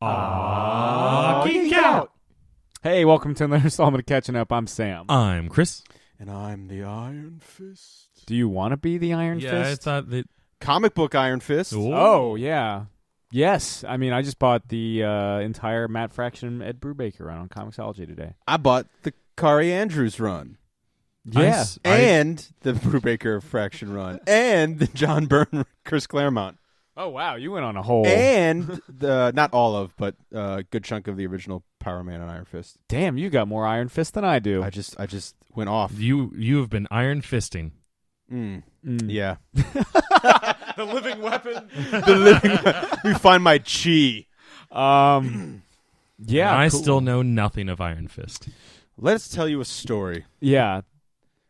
Geek Out! Hey, welcome to another installment of Catching Up. I'm Sam. I'm Chris. And I'm the Iron Fist. Do you want to be the Iron Yeah, Fist? I thought that. Comic book Iron Fist. Ooh. Oh, yeah. Yes. I mean, I just bought the entire Matt Fraction Ed Brubaker run on Comixology today. I bought the Kari Andrews run. Yeah. And the Brubaker Fraction run. And the John Byrne Chris Claremont. Oh, wow. You went on a whole... And the not all of, but a good chunk of the original Power Man and Iron Fist. Damn, you got more Iron Fist than I do. I just went off. You have been iron fisting. Yeah. The living weapon. Let me find my chi. Yeah, I cool. still know nothing of Iron Fist. Let's tell you a story. Yeah,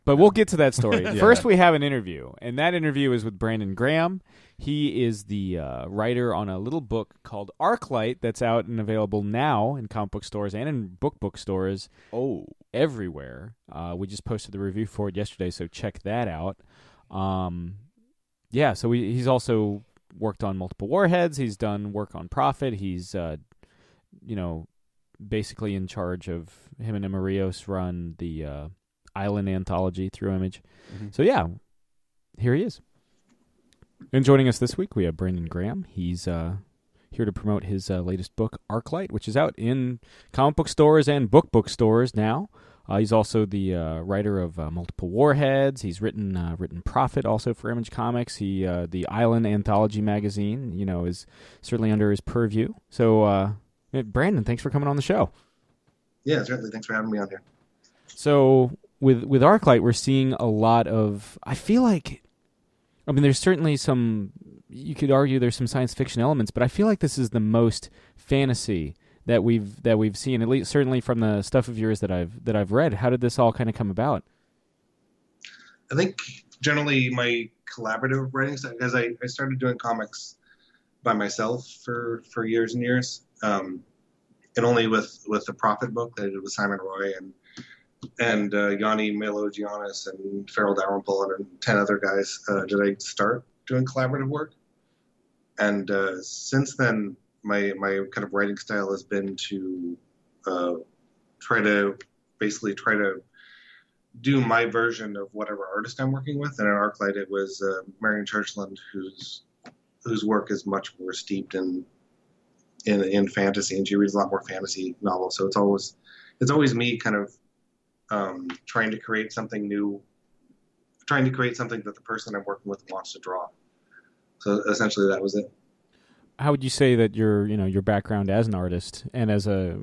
but we'll get to that story. Yeah. First, we have an interview, and that interview is with Brandon Graham. He is the writer on a little book called Arclight that's out and available now in comic book stores and in bookstores everywhere. We just posted the review for it yesterday, so check that out. Yeah, so he's also worked on Multiple Warheads. He's done work on Prophet. He's, basically in charge of him and Emarios run the Island anthology through Image. Mm-hmm. So yeah, here he is. And joining us this week, we have Brandon Graham. He's here to promote his latest book, Arclight, which is out in comic book stores and bookstores now. He's also the writer of Multiple Warheads. He's written Prophet also for Image Comics. The Island Anthology magazine, is certainly under his purview. So, Brandon, thanks for coming on the show. Yeah, certainly. Thanks for having me on here. So, with Arclight, we're seeing a lot of. I feel like, there's certainly some. You could argue there's some science fiction elements, but I feel like this is the most fantasy that we've seen, at least certainly from the stuff of yours that I've read. How did this all kind of come about? I think generally my collaborative writing style, because I started doing comics by myself for years and years, and only with the Prophet book that I did with Simon Roy and Yanni Melogianis and Farrell Dalrymple and 10 other guys did I start doing collaborative work. And since then, my kind of writing style has been to try to do my version of whatever artist I'm working with. And at Arclight, it was Marion Churchland, whose work is much more steeped in fantasy, and she reads a lot more fantasy novels. So it's always me kind of trying to create something new, trying to create something that the person I'm working with wants to draw. So essentially, that was it. How would you say that your background as an artist and as a,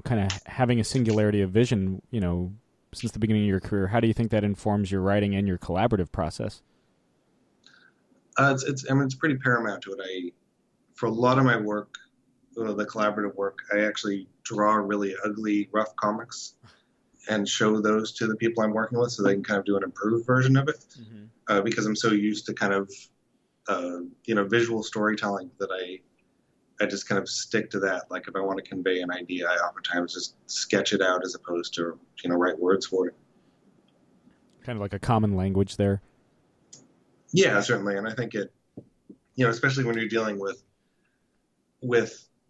kind of having a singularity of vision, since the beginning of your career, how do you think that informs your writing and your collaborative process? It's pretty paramount to it. For a lot of my work, the collaborative work, I actually draw really ugly, rough comics and show those to the people I'm working with so they can kind of do an improved version of it. Mm-hmm. Because I'm so used to kind of visual storytelling that I just kind of stick to that. Like if I want to convey an idea, I oftentimes just sketch it out as opposed to, write words for it. Kind of like a common language there. Yeah, certainly. And I think it, especially when you're dealing with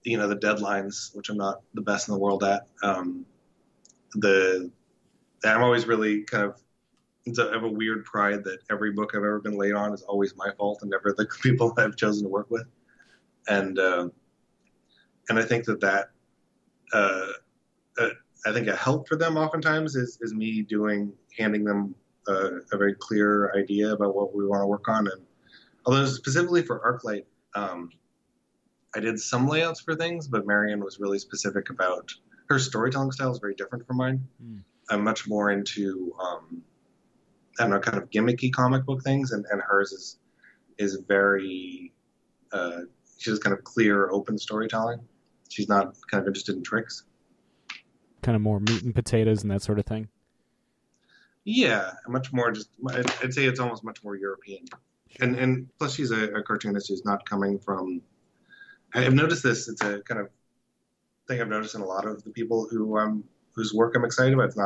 the deadlines, which I'm not the best in the world at, I'm always really kind of, I have a weird pride that every book I've ever been laid on is always my fault and never the people I've chosen to work with. And I think that I think a help for them oftentimes is me handing them a very clear idea about what we want to work on. And although specifically for Arclight, I did some layouts for things, but Marion was really specific about her storytelling style is very different from mine. I'm much more into kind of gimmicky comic book things, and hers is very she has kind of clear, open storytelling. She's not kind of interested in tricks. Kind of more meat and potatoes and that sort of thing. Yeah, much more just. I'd say it's almost much more European, sure. And plus she's a cartoonist who's not coming from. I've noticed this. It's a kind of thing I've noticed in a lot of the people whose work I'm excited about. It's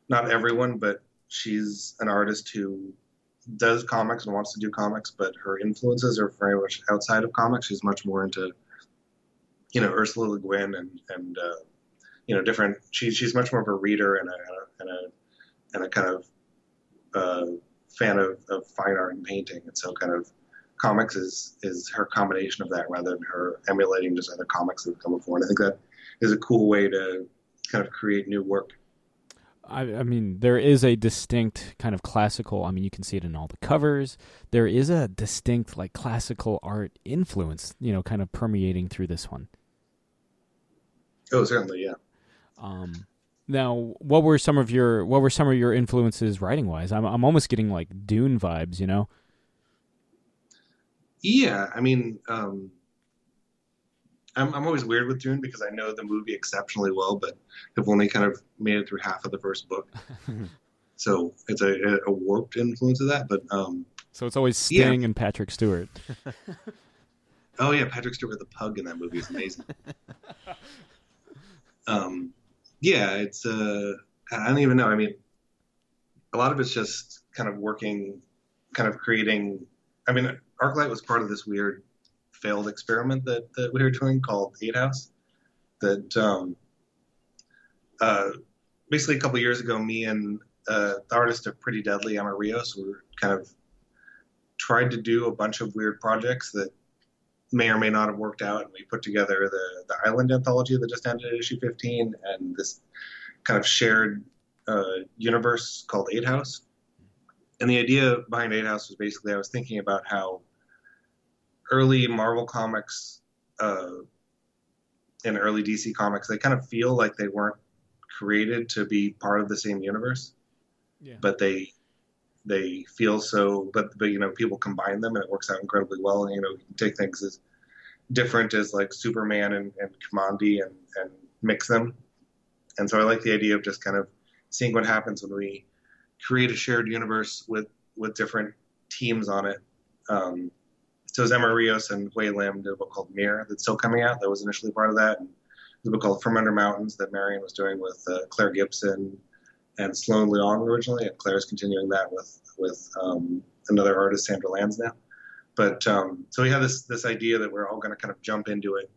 not everyone, but she's an artist who does comics and wants to do comics, but her influences are very much outside of comics. She's much more into Ursula Le Guin and different. She's much more of a reader and a kind of fan of fine art and painting, and so kind of comics is her combination of that rather than her emulating just other comics that have come before. And I think that is a cool way to kind of create new work. I mean, there is a distinct kind of classical, you can see it in all the covers. There is a distinct, like, classical art influence, kind of permeating through this one. Oh, certainly, yeah. Now, what were some of your influences writing wise? I'm almost getting like Dune vibes, Yeah, I mean, I'm always weird with Dune because I know the movie exceptionally well, but have only kind of made it through half of the first book. So it's a warped influence of that, but so it's always Sting and Patrick Stewart. Oh yeah, Patrick Stewart the pug in that movie is amazing. Yeah, it's I don't even know. I mean, a lot of it's just kind of working, kind of creating. I mean, Arclight was part of this weird failed experiment that we were doing called 8 House. That basically a couple years ago, me and the artist of Pretty Deadly, Emma Rios, were kind of tried to do a bunch of weird projects that may or may not have worked out, and we put together the Island anthology that just ended at issue 15, and this kind of shared universe called 8 House. And the idea behind 8 House was basically I was thinking about how early Marvel comics and early DC comics, they kind of feel like they weren't created to be part of the same universe, but they feel so. But people combine them and it works out incredibly well. And, you can take things as different as like Superman and Kamandi and mix them. And so I like the idea of just kind of seeing what happens when we create a shared universe with different teams on it. So it was Emma Rios and Hui Lim did a book called Mirror that's still coming out. That was initially part of that. And there's a book called From Under Mountains that Marion was doing with Claire Gibson and Sloan Leong originally, and Claire's continuing that with another artist, Sandra Lansdale. But so we had this idea that we're all going to kind of jump into it.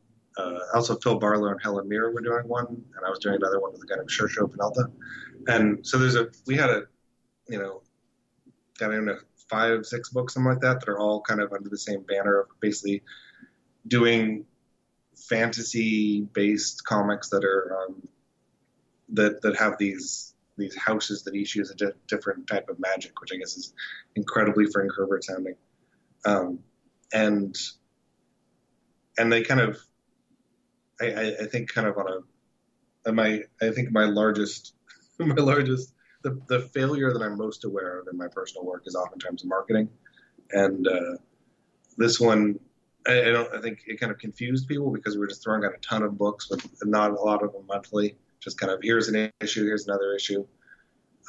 Also, Phil Barlow and Helen Mirror were doing one, and I was doing another one with a guy named Shersho Penelta. And so we had I don't know, 5, 6 books, something like that are all kind of under the same banner of basically doing fantasy-based comics that are that have these houses that each use a different type of magic, which I guess is incredibly Frank Herbert sounding. And they kind of, I think kind of I think my largest, the failure that I'm most aware of in my personal work is oftentimes marketing. And this one, I think it kind of confused people because we were just throwing out a ton of books, but not a lot of them monthly. Just kind of, here's an issue, here's another issue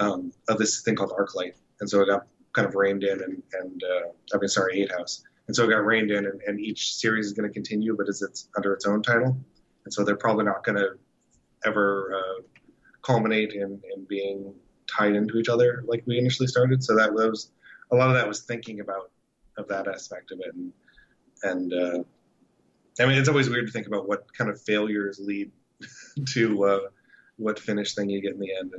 of this thing called Arclight. And so it got kind of reined in and 8 House. And so it got reined in, and each series is going to continue, but it's under its own title. And so they're probably not going to ever culminate in being tied into each other like we initially started. So that was, a lot of that was thinking of that aspect of it. And I mean, it's always weird to think about what kind of failures lead to what finished thing you get in the end.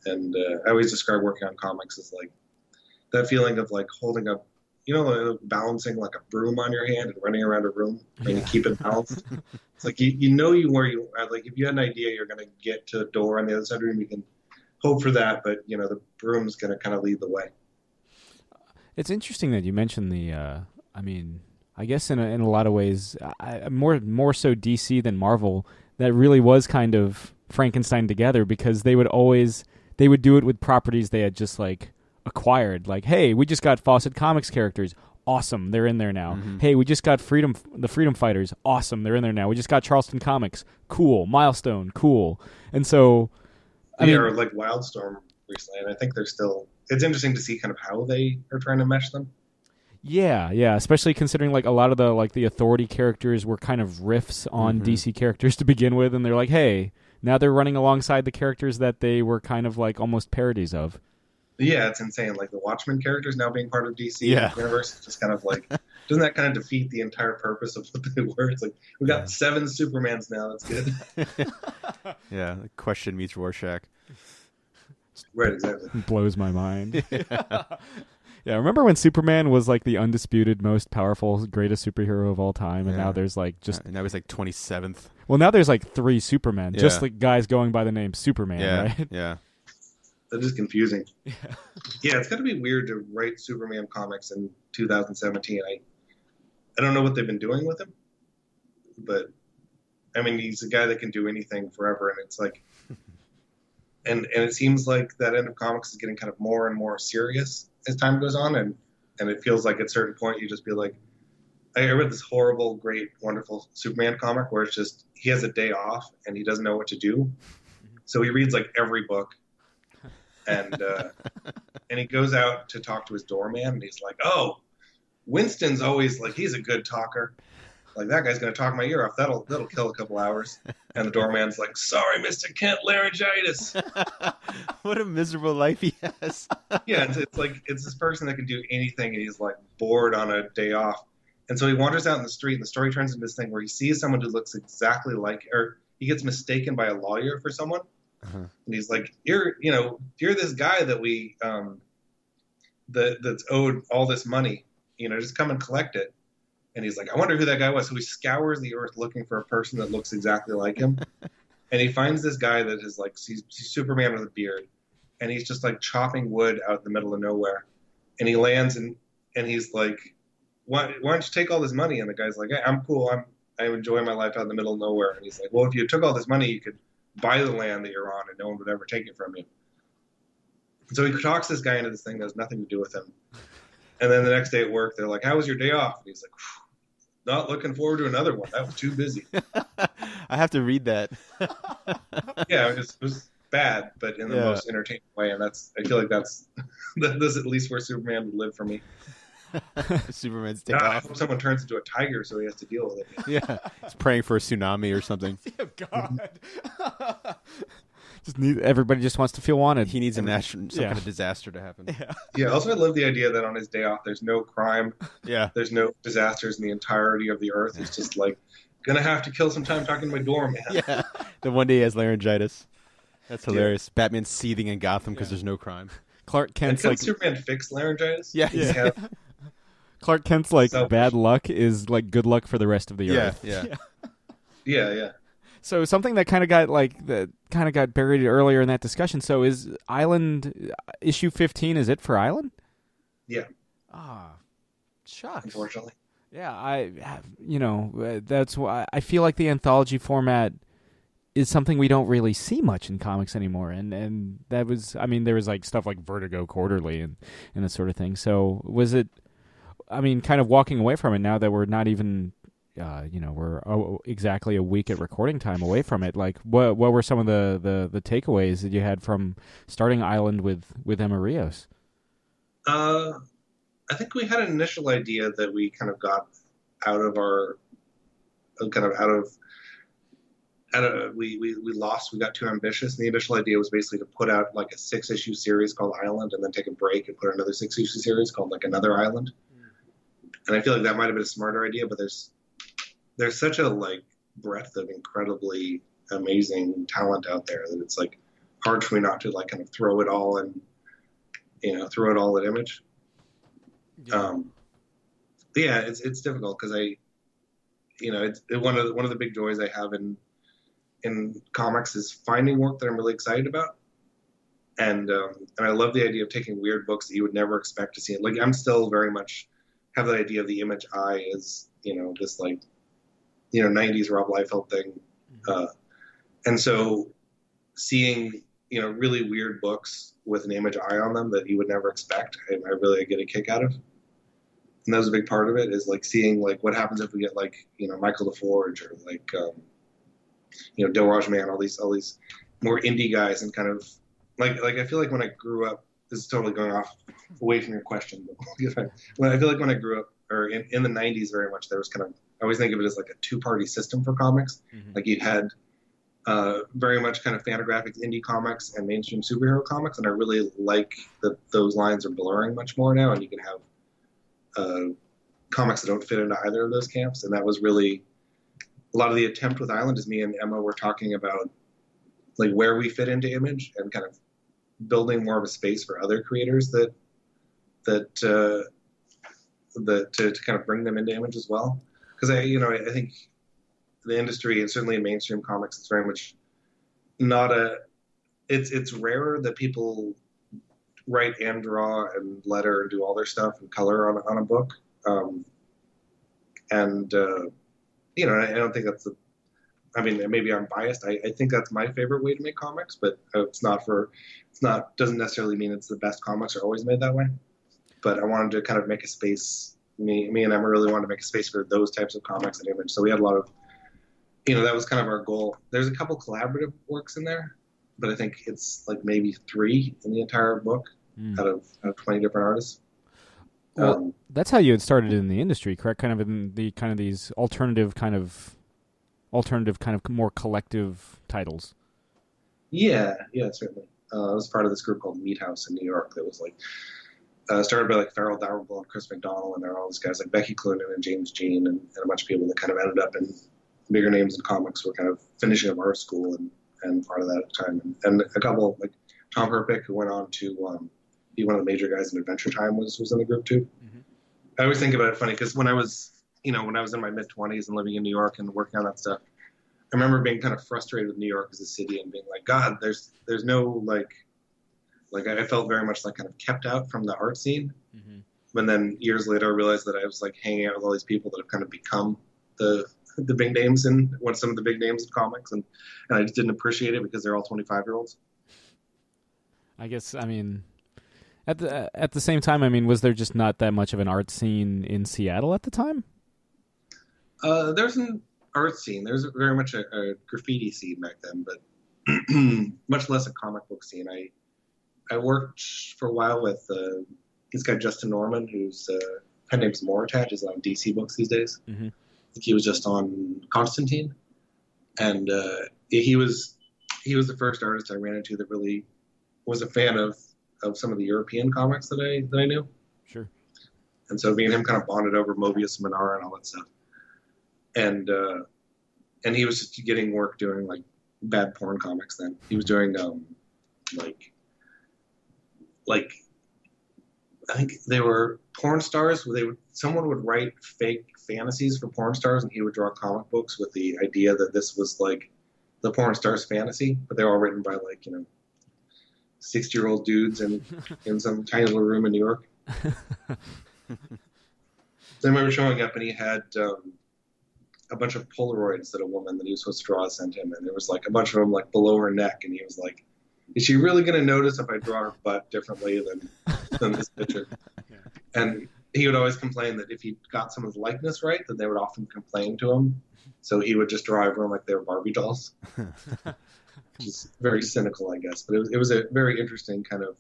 And I always describe working on comics as like that feeling of like holding up, balancing like a broom on your hand and running around a room and you keep it balanced. It's like if you had an idea you're going to get to a door on the other side of the room, you can hope for that, but the broom's going to kind of lead the way. It's interesting that you mentioned the. I guess in a lot of ways, more so DC than Marvel. That really was kind of Frankenstein together because they would do it with properties they had just like acquired. Like, hey, we just got Fawcett Comics characters. Awesome, they're in there now. Mm-hmm. Hey, we just got the Freedom Fighters. Awesome, they're in there now. We just got Charleston Comics. Cool. Milestone. Cool. And so, or like Wildstorm recently, and I think they're still. It's interesting to see kind of how they are trying to mesh them. Yeah, especially considering like a lot of the Authority characters were kind of riffs on DC characters to begin with, and they're like, hey, now they're running alongside the characters that they were kind of like almost parodies of. Yeah, it's insane. Like the Watchmen characters now being part of DC Yeah. universe, just kind of like doesn't that kind of defeat the entire purpose of what they were? It's like we got 7 Supermans now. That's good. Yeah, Question meets Rorschach. Right, exactly. Blows my mind. Yeah, remember when Superman was like the undisputed most powerful, greatest superhero of all time, and Yeah. now there's like just And that was like 27th. well, now there's like 3 Supermen, Yeah. just like guys going by the name Superman, Yeah, right? yeah. That is confusing. Yeah, it's got to be weird to write Superman comics in 2017. I don't know what they've been doing with him, but I mean, he's a guy that can do anything forever, and it's like, and it seems like that end of comics is getting kind of more and more serious as time goes on, and it feels like at a certain point you just be like, I read this horrible, great, wonderful Superman comic where it's just he has a day off and he doesn't know what to do, so he reads like every book. And he goes out to talk to his doorman, and he's like, "Oh, Winston's always like he's a good talker. Like that guy's gonna talk my ear off. That'll kill a couple hours." And the doorman's like, "Sorry, Mr. Kent, laryngitis." What a miserable life he has. Yeah, it's like it's this person that can do anything, and he's like bored on a day off, and so he wanders out in the street, and the story turns into this thing where he sees someone who looks exactly like, or he gets mistaken by a lawyer for someone. And he's like, you're this guy that we that's owed all this money, just come and collect it. And he's like, I wonder who that guy was. So he scours the earth looking for a person that looks exactly like him. And he finds this guy that is like, he's Superman with a beard, and he's just like chopping wood out in the middle of nowhere. And he lands and he's like, why don't you take all this money? And the guy's like, hey, I'm cool. I'm enjoying my life out in the middle of nowhere. And he's like, well, if you took all this money, you could buy the land that you're on and no one would ever take it from you. So he talks this guy into this thing that has nothing to do with him. And then the next day at work, they're like, how was your day off? And he's like, not looking forward to another one. That was too busy. I have to read that. Yeah, it was bad, but in the most entertaining way. And I feel like that's at least where Superman would live for me. Superman's day I off. hope someone turns into a tiger so he has to deal with it. Yeah, he's praying for a tsunami or something. Oh, God. Everybody just wants to feel wanted. He needs some kind of disaster to happen. Yeah, also I love the idea that on his day off there's no crime. Yeah. There's no disasters in the entirety of the earth. It's just like, gonna have to kill some time talking to my doorman. Yeah. The one day he has laryngitis. That's hilarious. Yeah. Batman's seething in Gotham because there's no crime. Clark Kent's like Superman fix laryngitis? Yeah. Clark Kent's like bad luck is like good luck for the rest of the earth. Yeah. So something that kind of got buried earlier in that discussion. So is Island issue 15? Is it for Island? Yeah. Shucks. Unfortunately. Yeah, that's why I feel like the anthology format is something we don't really see much in comics anymore. And that was, there was like stuff like Vertigo Quarterly and that sort of thing. So was it, kind of walking away from it now that we're not even, we're exactly a week at recording time away from it. Like, what were some of the takeaways that you had from starting Island with Emma Rios? I think we had an initial idea that we kind of got out of our, we lost. We got too ambitious. And the initial idea was basically to put out like a 6-issue series called Island, and then take a break and put another 6-issue series called like Another Island. And I feel like that might have been a smarter idea, but there's such a like breadth of incredibly amazing talent out there that it's like hard for me not to like kind of throw it all at Image. Yeah. It's difficult because it's one of the big joys I have in comics is finding work that I'm really excited about. And I love the idea of taking weird books that you would never expect to see. Like I'm still very much have the idea of the Image eye as, this like, 90s Rob Liefeld thing. And so seeing, really weird books with an Image eye on them that you would never expect, I really get a kick out of. And that was a big part of it is like seeing like what happens if we get like, Michael LaForge or like, Del Rajman, all these more indie guys and kind of like I feel like when I grew up, this is totally going off away from your question, but I feel like when I grew up or in the 90s very much, there was kind of, I always think of it as like a 2-party system for comics. Mm-hmm. Like you had very much kind of Fantagraphics, indie comics, and mainstream superhero comics, and I really like that those lines are blurring much more now, and you can have comics that don't fit into either of those camps. And that was really a lot of the attempt with Island. Is me and Emma were talking about like where we fit into Image and kind of building more of a space for other creators that to kind of bring them into Image as well. Because I think the industry, and certainly in mainstream comics, it's very much not it's rarer that people write and draw and letter and do all their stuff and color on a book. I don't think that's maybe I'm biased. I think that's my favorite way to make comics, but doesn't necessarily mean it's the best comics are always made that way. But I wanted to kind of make a space. Me and Emma really wanted to make a space for those types of comics and Image. So we had a lot of, that was kind of our goal. There's a couple collaborative works in there, but I think it's like maybe 3 in the entire book out of 20 different artists. Well, that's how you had started in the industry, correct? Kind of in the kind of these alternative kind of more collective titles. Yeah, certainly. I was part of this group called Meat House in New York that was like started by like Farrell Dalrymple and Chris McDonald, and there are all these guys like Becky Cloonan and James Jean and a bunch of people that kind of ended up in bigger names in comics. Were kind of finishing up art school and part of that at the time, and a couple like Tom Herpick, who went on to be one of the major guys in Adventure Time, was in the group too. Mm-hmm. I always think about it funny because when I was in my mid-20s and living in New York and working on that stuff, I remember being kind of frustrated with New York as a city and being like, God, there's no like I felt very much like kind of kept out from the art scene. Mm-hmm. And then years later, I realized that I was like hanging out with all these people that have kind of become the big names in some of the big names of comics, and I just didn't appreciate it because they're all 25-year-olds. I guess, at the same time, was there just not that much of an art scene in Seattle at the time? There's an art scene. There's very much a graffiti scene back then, but much less a comic book scene. I worked for a while with this guy Justin Norman, whose pen name's Moratach, is on DC Books these days. Mm-hmm. I think he was just on Constantine, and he was the first artist I ran into that really was a fan of some of the European comics that I knew. Sure. And so me and him kind of bonded over Mobius and Manara and all that stuff. And he was just getting work doing like bad porn comics then. He was doing like I think they were porn stars where someone would write fake fantasies for porn stars and he would draw comic books with the idea that this was like the porn star's fantasy, but they were all written by like, 60-year-old dudes in some tiny little room in New York. So I remember showing up and he had a bunch of Polaroids that a woman that he was supposed to draw sent him, and there was like a bunch of them like below her neck, and he was like, is she really going to notice if I draw her butt differently than this picture? Yeah. And he would always complain that if he got someone's likeness right, that they would often complain to him. So he would just draw everyone like they were Barbie dolls. Which is very cynical, I guess. But it was a very interesting kind of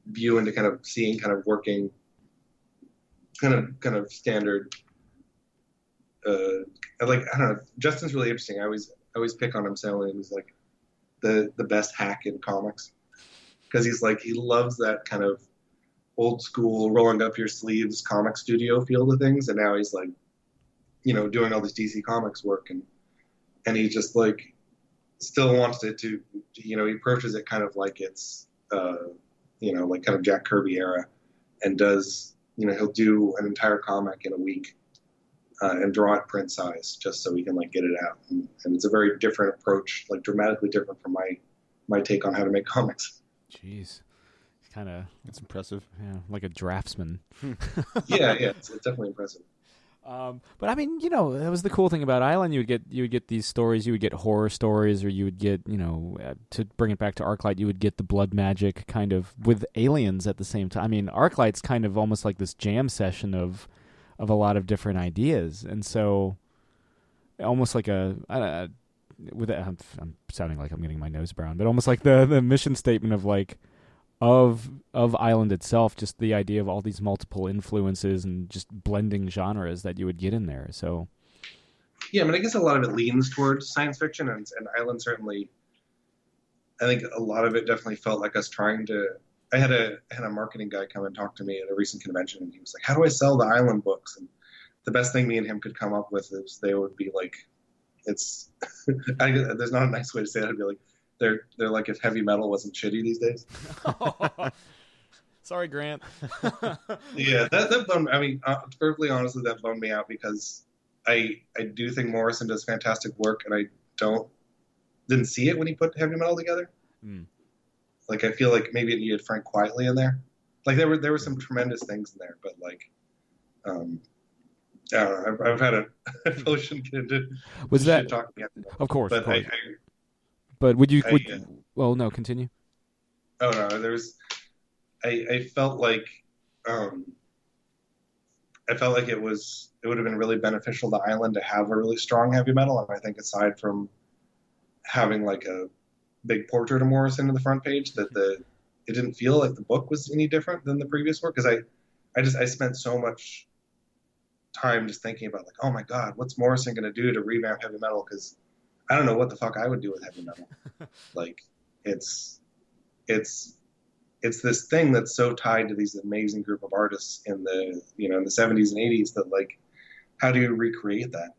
view into kind of seeing kind of working kind of standard I don't know. Justin's really interesting. I always pick on him saying he's like the best hack in comics, because he's like, he loves that kind of old school rolling up your sleeves comic studio feel to things, and now he's like, doing all this DC Comics work, and he just like still wants it to, he approaches it kind of like it's like kind of Jack Kirby era, and does, he'll do an entire comic in a week and draw it print size just so he can like get it out, and it's a very different approach, like dramatically different from my take on how to make comics. Jeez, it's impressive. Yeah, like a draftsman. yeah, it's definitely impressive. But that was the cool thing about Island. You would get these stories. You would get horror stories, or you would get, to bring it back to Arclight, you would get the blood magic kind of with aliens at the same time. Arclight's kind of almost like this jam session of a lot of different ideas, and so almost like I'm sounding like I'm getting my nose brown, but almost like the mission statement of like of Island itself, just the idea of all these multiple influences and just blending genres that you would get in there. So Yeah, I mean, I guess a lot of it leans towards science fiction, and Island certainly. I think a lot of it definitely felt like us trying to. I had a marketing guy come and talk to me at a recent convention, and he was like, "How do I sell the Island books?" And the best thing me and him could come up with is they would be like, "It's." There's not a nice way to say that. It'd be like they're like if heavy metal wasn't shitty these days. Sorry, Grant. Yeah, that bummed. I mean, perfectly honestly, that bummed me out because I do think Morrison does fantastic work, and I didn't see it when he put heavy metal together. Like, I feel like maybe it needed Frank Quietly in there. Like, there were some tremendous things in there, but like, I don't know. I've had a potion was that shit talking at of course, but of course. But would you? Well, no, continue. Oh no, I felt like it would have been really beneficial to Island to have a really strong heavy metal, and I think aside from having like a big portrait of Morrison in the front page, that it didn't feel like the book was any different than the previous work, because I spent so much time just thinking about like, oh my god, what's Morrison going to do to revamp heavy metal, because I don't know what the fuck I would do with heavy metal. Like it's this thing that's so tied to these amazing group of artists in the in the 70s and 80s that like, how do you recreate that?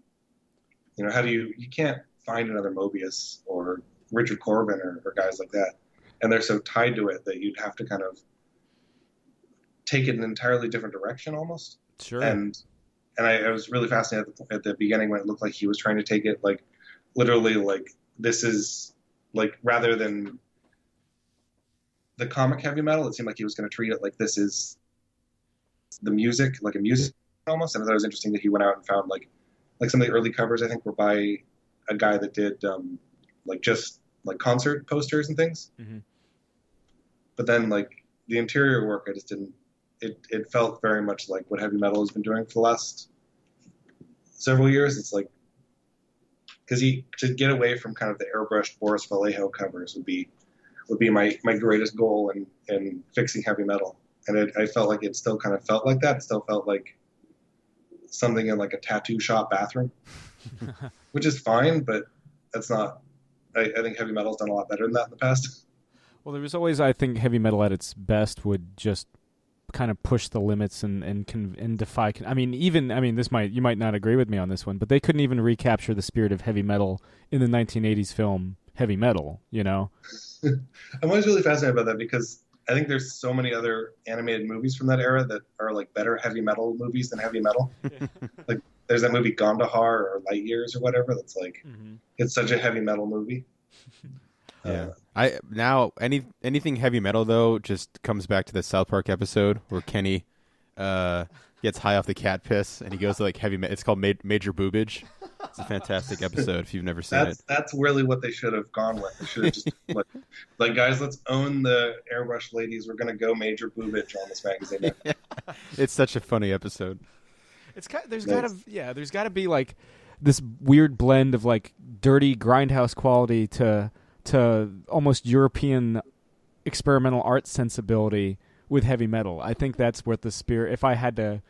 How do you can't find another Mobius or Richard Corbin or guys like that, and they're so tied to it that you'd have to kind of take it in an entirely different direction almost. Sure. And I was really fascinated at the beginning when it looked like he was trying to take it like literally like this is like, rather than the comic heavy metal, it seemed like he was going to treat it like this is the music, like a music almost. And I thought it was interesting that he went out and found like some of the early covers I think were by a guy that did like just like concert posters and things. Mm-hmm. But then like the interior work, I just didn't. It felt very much like what heavy metal has been doing for the last several years. It's like, because to get away from kind of the airbrushed Boris Vallejo covers would be my greatest goal in fixing heavy metal. And I felt like it still kind of felt like that. It still felt like something in like a tattoo shop bathroom, which is fine, but that's not. I think heavy metal's done a lot better than that in the past. Well, there was always, I think, heavy metal at its best would just kind of push the limits and defy. You might not agree with me on this one, but they couldn't even recapture the spirit of heavy metal in the 1980s film Heavy Metal. I'm always really fascinated about that because I think there's so many other animated movies from that era that are like better heavy metal movies than heavy metal. Like there's that movie Gondahar or Light Years or whatever. That's like, It's such a heavy metal movie. Yeah. Anything heavy metal though just comes back to the South Park episode where Kenny gets high off the cat piss and he goes to like heavy metal. It's called Major Boobage. It's a fantastic episode if you've never seen it. That's really what they should have gone with. They should have just like guys, let's own the airbrush ladies. We're gonna go Major Boobage on this magazine. Yeah. It's such a funny episode. There's got to be like this weird blend of like dirty grindhouse quality to almost European experimental art sensibility with heavy metal. I think that's what the spirit. If I had to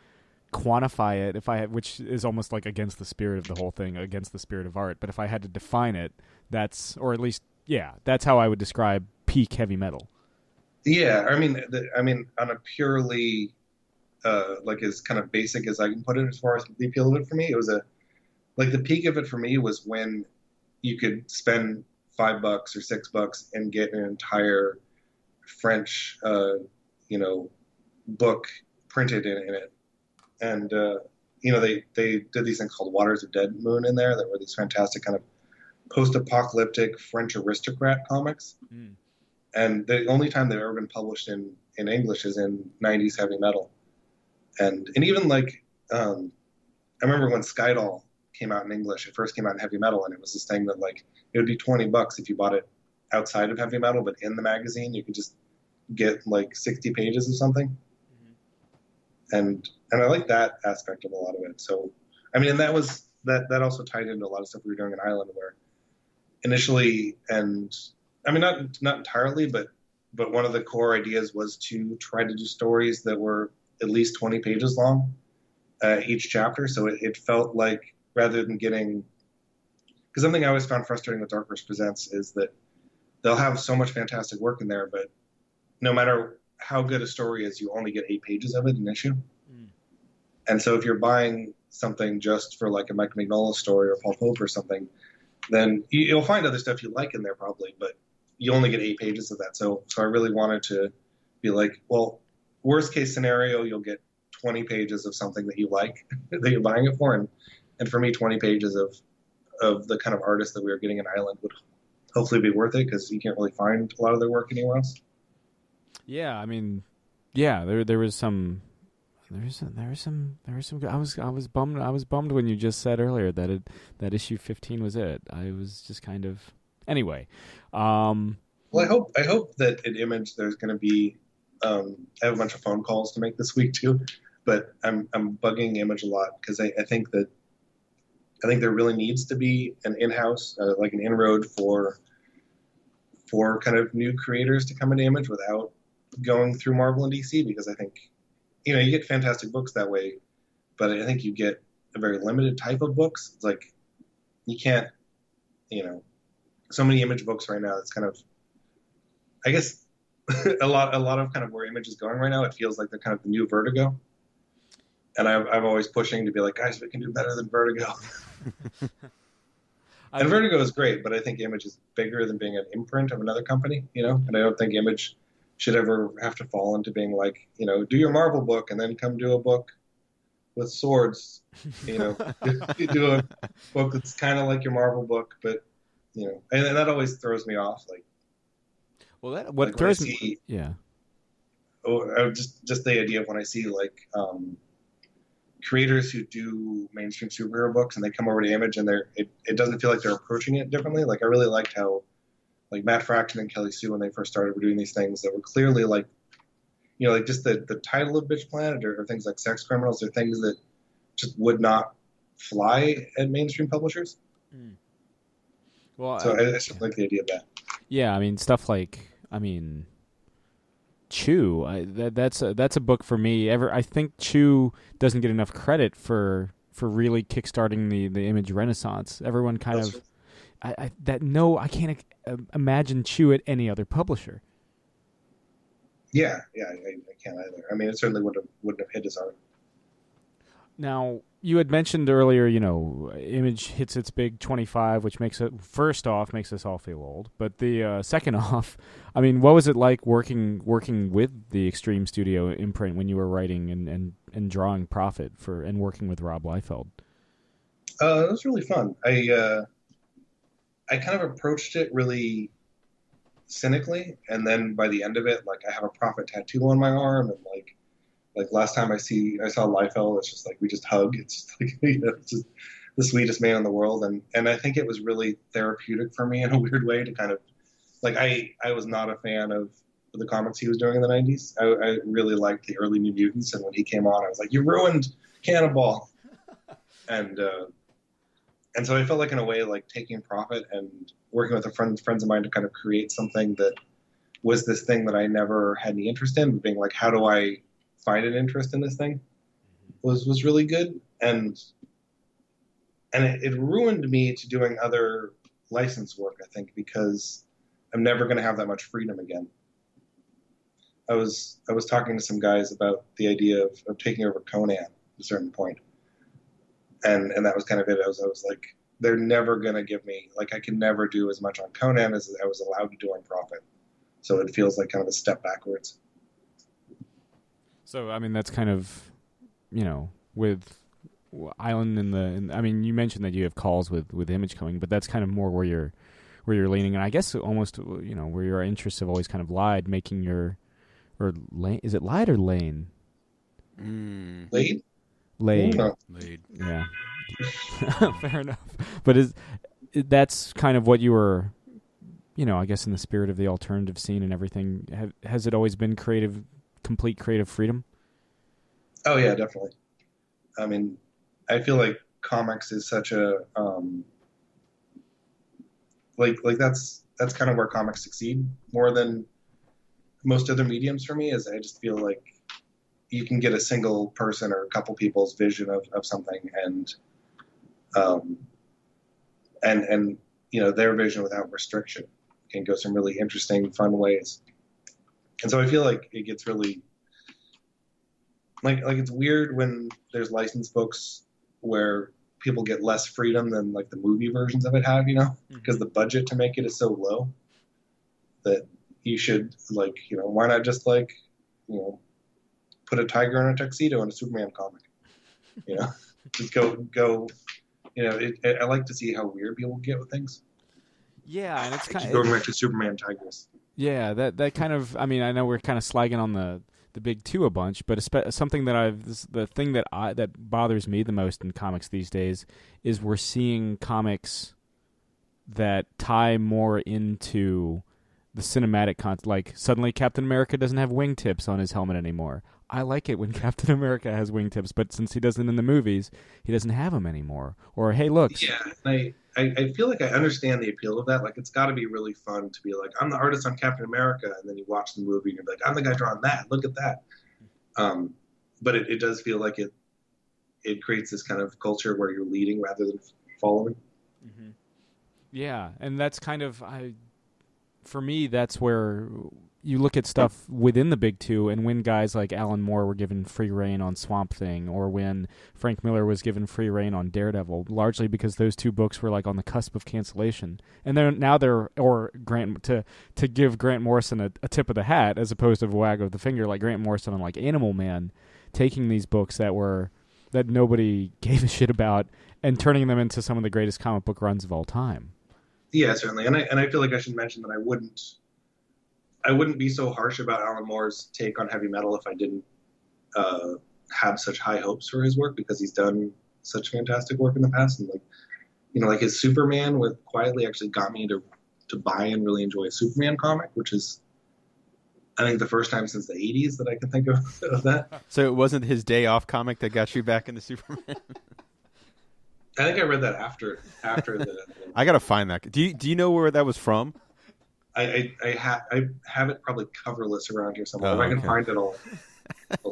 quantify it, which is almost like against the spirit of the whole thing, against the spirit of art. But if I had to define it, that's how I would describe peak heavy metal. Yeah, I mean, on a purely like as kind of basic as I can put it, as far as the appeal of it for me, it was the peak of it for me was when you could spend $5 or $6 and get an entire French, book printed in it. And, they did these things called Waters of Dead Moon in there that were these fantastic kind of post-apocalyptic French aristocrat comics. Mm. And the only time they've ever been published in English is in 90s heavy metal. And even like, I remember when Skydoll came out in English, it first came out in heavy metal, and it was this thing that like, it would be $20 if you bought it outside of heavy metal, but in the magazine you could just get like 60 pages or something. And I like that aspect of a lot of it. So, I mean, and that was that also tied into a lot of stuff we were doing in Ireland, where initially, and I mean, not entirely, but one of the core ideas was to try to do stories that were at least 20 pages long each chapter. So it felt like, rather than getting, because something I always found frustrating with Dark Horse Presents is that they'll have so much fantastic work in there, but no matter how good a story is, you only get 8 pages of it in an issue. And so if you're buying something just for like a Mike Mignola story or Paul Pope or something, then you'll find other stuff you like in there probably, but you only get 8 pages of that. So I really wanted to be like, well, worst case scenario, you'll get 20 pages of something that you like, that you're buying it for. And for me, 20 pages of the kind of artist that we were getting in Island would hopefully be worth it, because you can't really find a lot of their work anywhere else. Yeah, I mean, yeah, there was some. There was some. I was bummed when you just said earlier that issue 15 was it. I was just kind of anyway. Well, I hope that at Image there's going to be. I have a bunch of phone calls to make this week too, but I'm bugging Image a lot because I think there really needs to be an in-house, like an inroad for kind of new creators to come into Image without going through Marvel and DC, because I think, you know, you get fantastic books that way, but I think you get a very limited type of books. It's like you can't, you know, so many Image books right now. It's kind of, I guess, a lot of kind of where Image is going right now. It feels like they're kind of the new Vertigo, and I'm always pushing to be like, guys, we can do better than Vertigo. And Vertigo is great, but I think Image is bigger than being an imprint of another company, you know. And I don't think Image should ever have to fall into being like, you know, do your Marvel book and then come do a book with swords, you know. You do a book that's kind of like your Marvel book, but, you know, and that always throws me off. Like, well, that what like throws me, yeah. Oh, just the idea of when I see like creators who do mainstream superhero books and they come over to Image and it doesn't feel like they're approaching it differently. Like I really liked how like Matt Fraction and Kelly Sue, when they first started, were doing these things that were clearly like, you know, like just the title of Bitch Planet or things like Sex Criminals are things that just would not fly at mainstream publishers. Well, so I just like the idea of that. Yeah, I mean stuff like, Chew. That's a book for me. I think Chew doesn't get enough credit for really kickstarting the Image Renaissance. Everyone kind of, I can't imagine Chew at any other publisher. Yeah, I can't either. I mean, it certainly wouldn't have hit as hard. Now, you had mentioned earlier, you know, Image hits its big 25, which makes us all feel old. But the second off, I mean, what was it like working with the Extreme Studio imprint when you were writing and drawing Prophet and working with Rob Liefeld? It was really fun. I kind of approached it really cynically, and then by the end of it, like I have a Prophet tattoo on my arm, and like last time I saw Liefeld, it's just like we just hug. It's just like, you know, it's just the sweetest man in the world, and I think it was really therapeutic for me in a weird way to kind of like I was not a fan of the comics he was doing in the 90s. I really liked the early New Mutants, and when he came on, I was like, you ruined Cannonball, and so I felt like in a way like taking Prophet and working with friends of mine to kind of create something that was this thing that I never had any interest in, but being like, how do I find an interest in this thing was really good, and it ruined me to doing other license work, I think, because I'm never going to have that much freedom again. I was talking to some guys about the idea of taking over Conan at a certain point, and that was kind of it. I was like, they're never going to give me, like, I can never do as much on Conan as I was allowed to do on Prophet, so it feels like kind of a step backwards. So, I mean, that's kind of, you know, with Island I mean, you mentioned that you have calls with Image coming, but that's kind of more where you're leaning, and I guess almost, you know, where your interests have always kind of lied, making Lane, is it Lied or Lane? Lane? Lane. Laid. Yeah. Fair enough. But that's kind of what you were, you know, I guess in the spirit of the alternative scene and everything. Has it always been complete creative freedom? Oh yeah, definitely. I mean, I feel like comics is such a like that's kind of where comics succeed more than most other mediums for me. Is I just feel like you can get a single person or a couple people's vision of something, and and their vision without restriction can go some really interesting, fun ways. And so I feel like it gets really like it's weird when there's licensed books where people get less freedom than like the movie versions of it have, because the budget to make it is so low that you should why not just put a tiger in a tuxedo in a Superman comic, just go. I like to see how weird people get with things. Yeah, and it's kind of going back to Superman Tigers. Yeah, that kind of. I mean, I know we're kind of slagging on the big two a bunch, but something that the thing that bothers me the most in comics these days is we're seeing comics that tie more into the cinematic content. Like suddenly Captain America doesn't have wingtips on his helmet anymore. I like it when Captain America has wingtips, but since he doesn't in the movies, he doesn't have them anymore. Or hey, look. Yeah, I feel like I understand the appeal of that. Like, it's got to be really fun to be like, I'm the artist on Captain America, and then you watch the movie and you're like, I'm the guy drawing that. Look at that. But it does feel like it creates this kind of culture where you're leading rather than following. Mm-hmm. Yeah, and that's kind of for me, that's where you look at stuff within the big two, and when guys like Alan Moore were given free reign on Swamp Thing, or when Frank Miller was given free reign on Daredevil, largely because those two books were like on the cusp of cancellation, and to give Grant Morrison a tip of the hat as opposed to a wag of the finger, like Grant Morrison on like Animal Man, taking these books that nobody gave a shit about and turning them into some of the greatest comic book runs of all time. Yeah, certainly, and I feel like I should mention that I wouldn't be so harsh about Alan Moore's take on heavy metal if I didn't have such high hopes for his work, because he's done such fantastic work in the past. And like his Superman quietly actually got me to buy and really enjoy a Superman comic, which is, I think, the first time since the 80s that I can think of that. So it wasn't his Day Off comic that got you back into Superman? I think I read that after the. I gotta find that. Do you know where that was from? I have it probably coverless around here somewhere. If I can okay. find it, I'll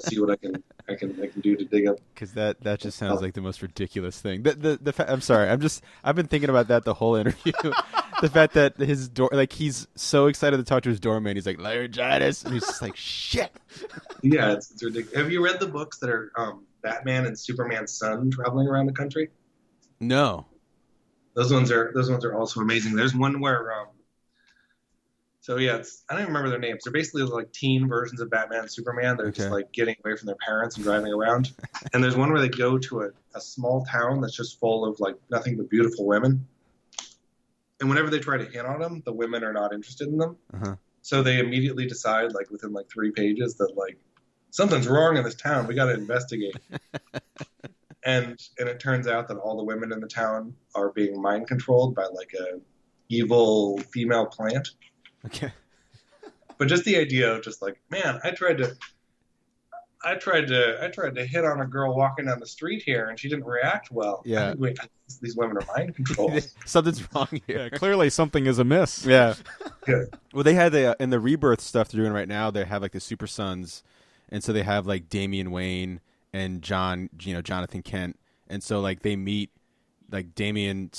see what I can do to dig up. Because that just sounds like the most ridiculous thing. I'm sorry. I've been thinking about that the whole interview. The fact that his door, like, he's so excited to talk to his doorman. He's like, laryngitis, and he's just like, shit. Yeah, it's ridiculous. Have you read the books that are Batman and Superman's son traveling around the country? No. Those ones are also amazing. There's one where so yeah, I don't even remember their names. They're basically like teen versions of Batman and Superman. They're just like getting away from their parents and driving around. And there's one where they go to a small town that's just full of like nothing but beautiful women. And whenever they try to hit on them, the women are not interested in them. Uh-huh. So they immediately decide, like within like 3 pages, that like something's wrong in this town. We got to investigate. And it turns out that all the women in the town are being mind controlled by like a evil female plant. Okay. But just the idea of just like, man, I tried to hit on a girl walking down the street here, and she didn't react well. Yeah. These women are mind controlled. Something's wrong here. Yeah, clearly something is amiss. Yeah. Yeah. Well, they had in the Rebirth stuff they're doing right now. They have like the Super Sons, and so they have like Damian Wayne and Jonathan Kent, and so like they meet, like Damian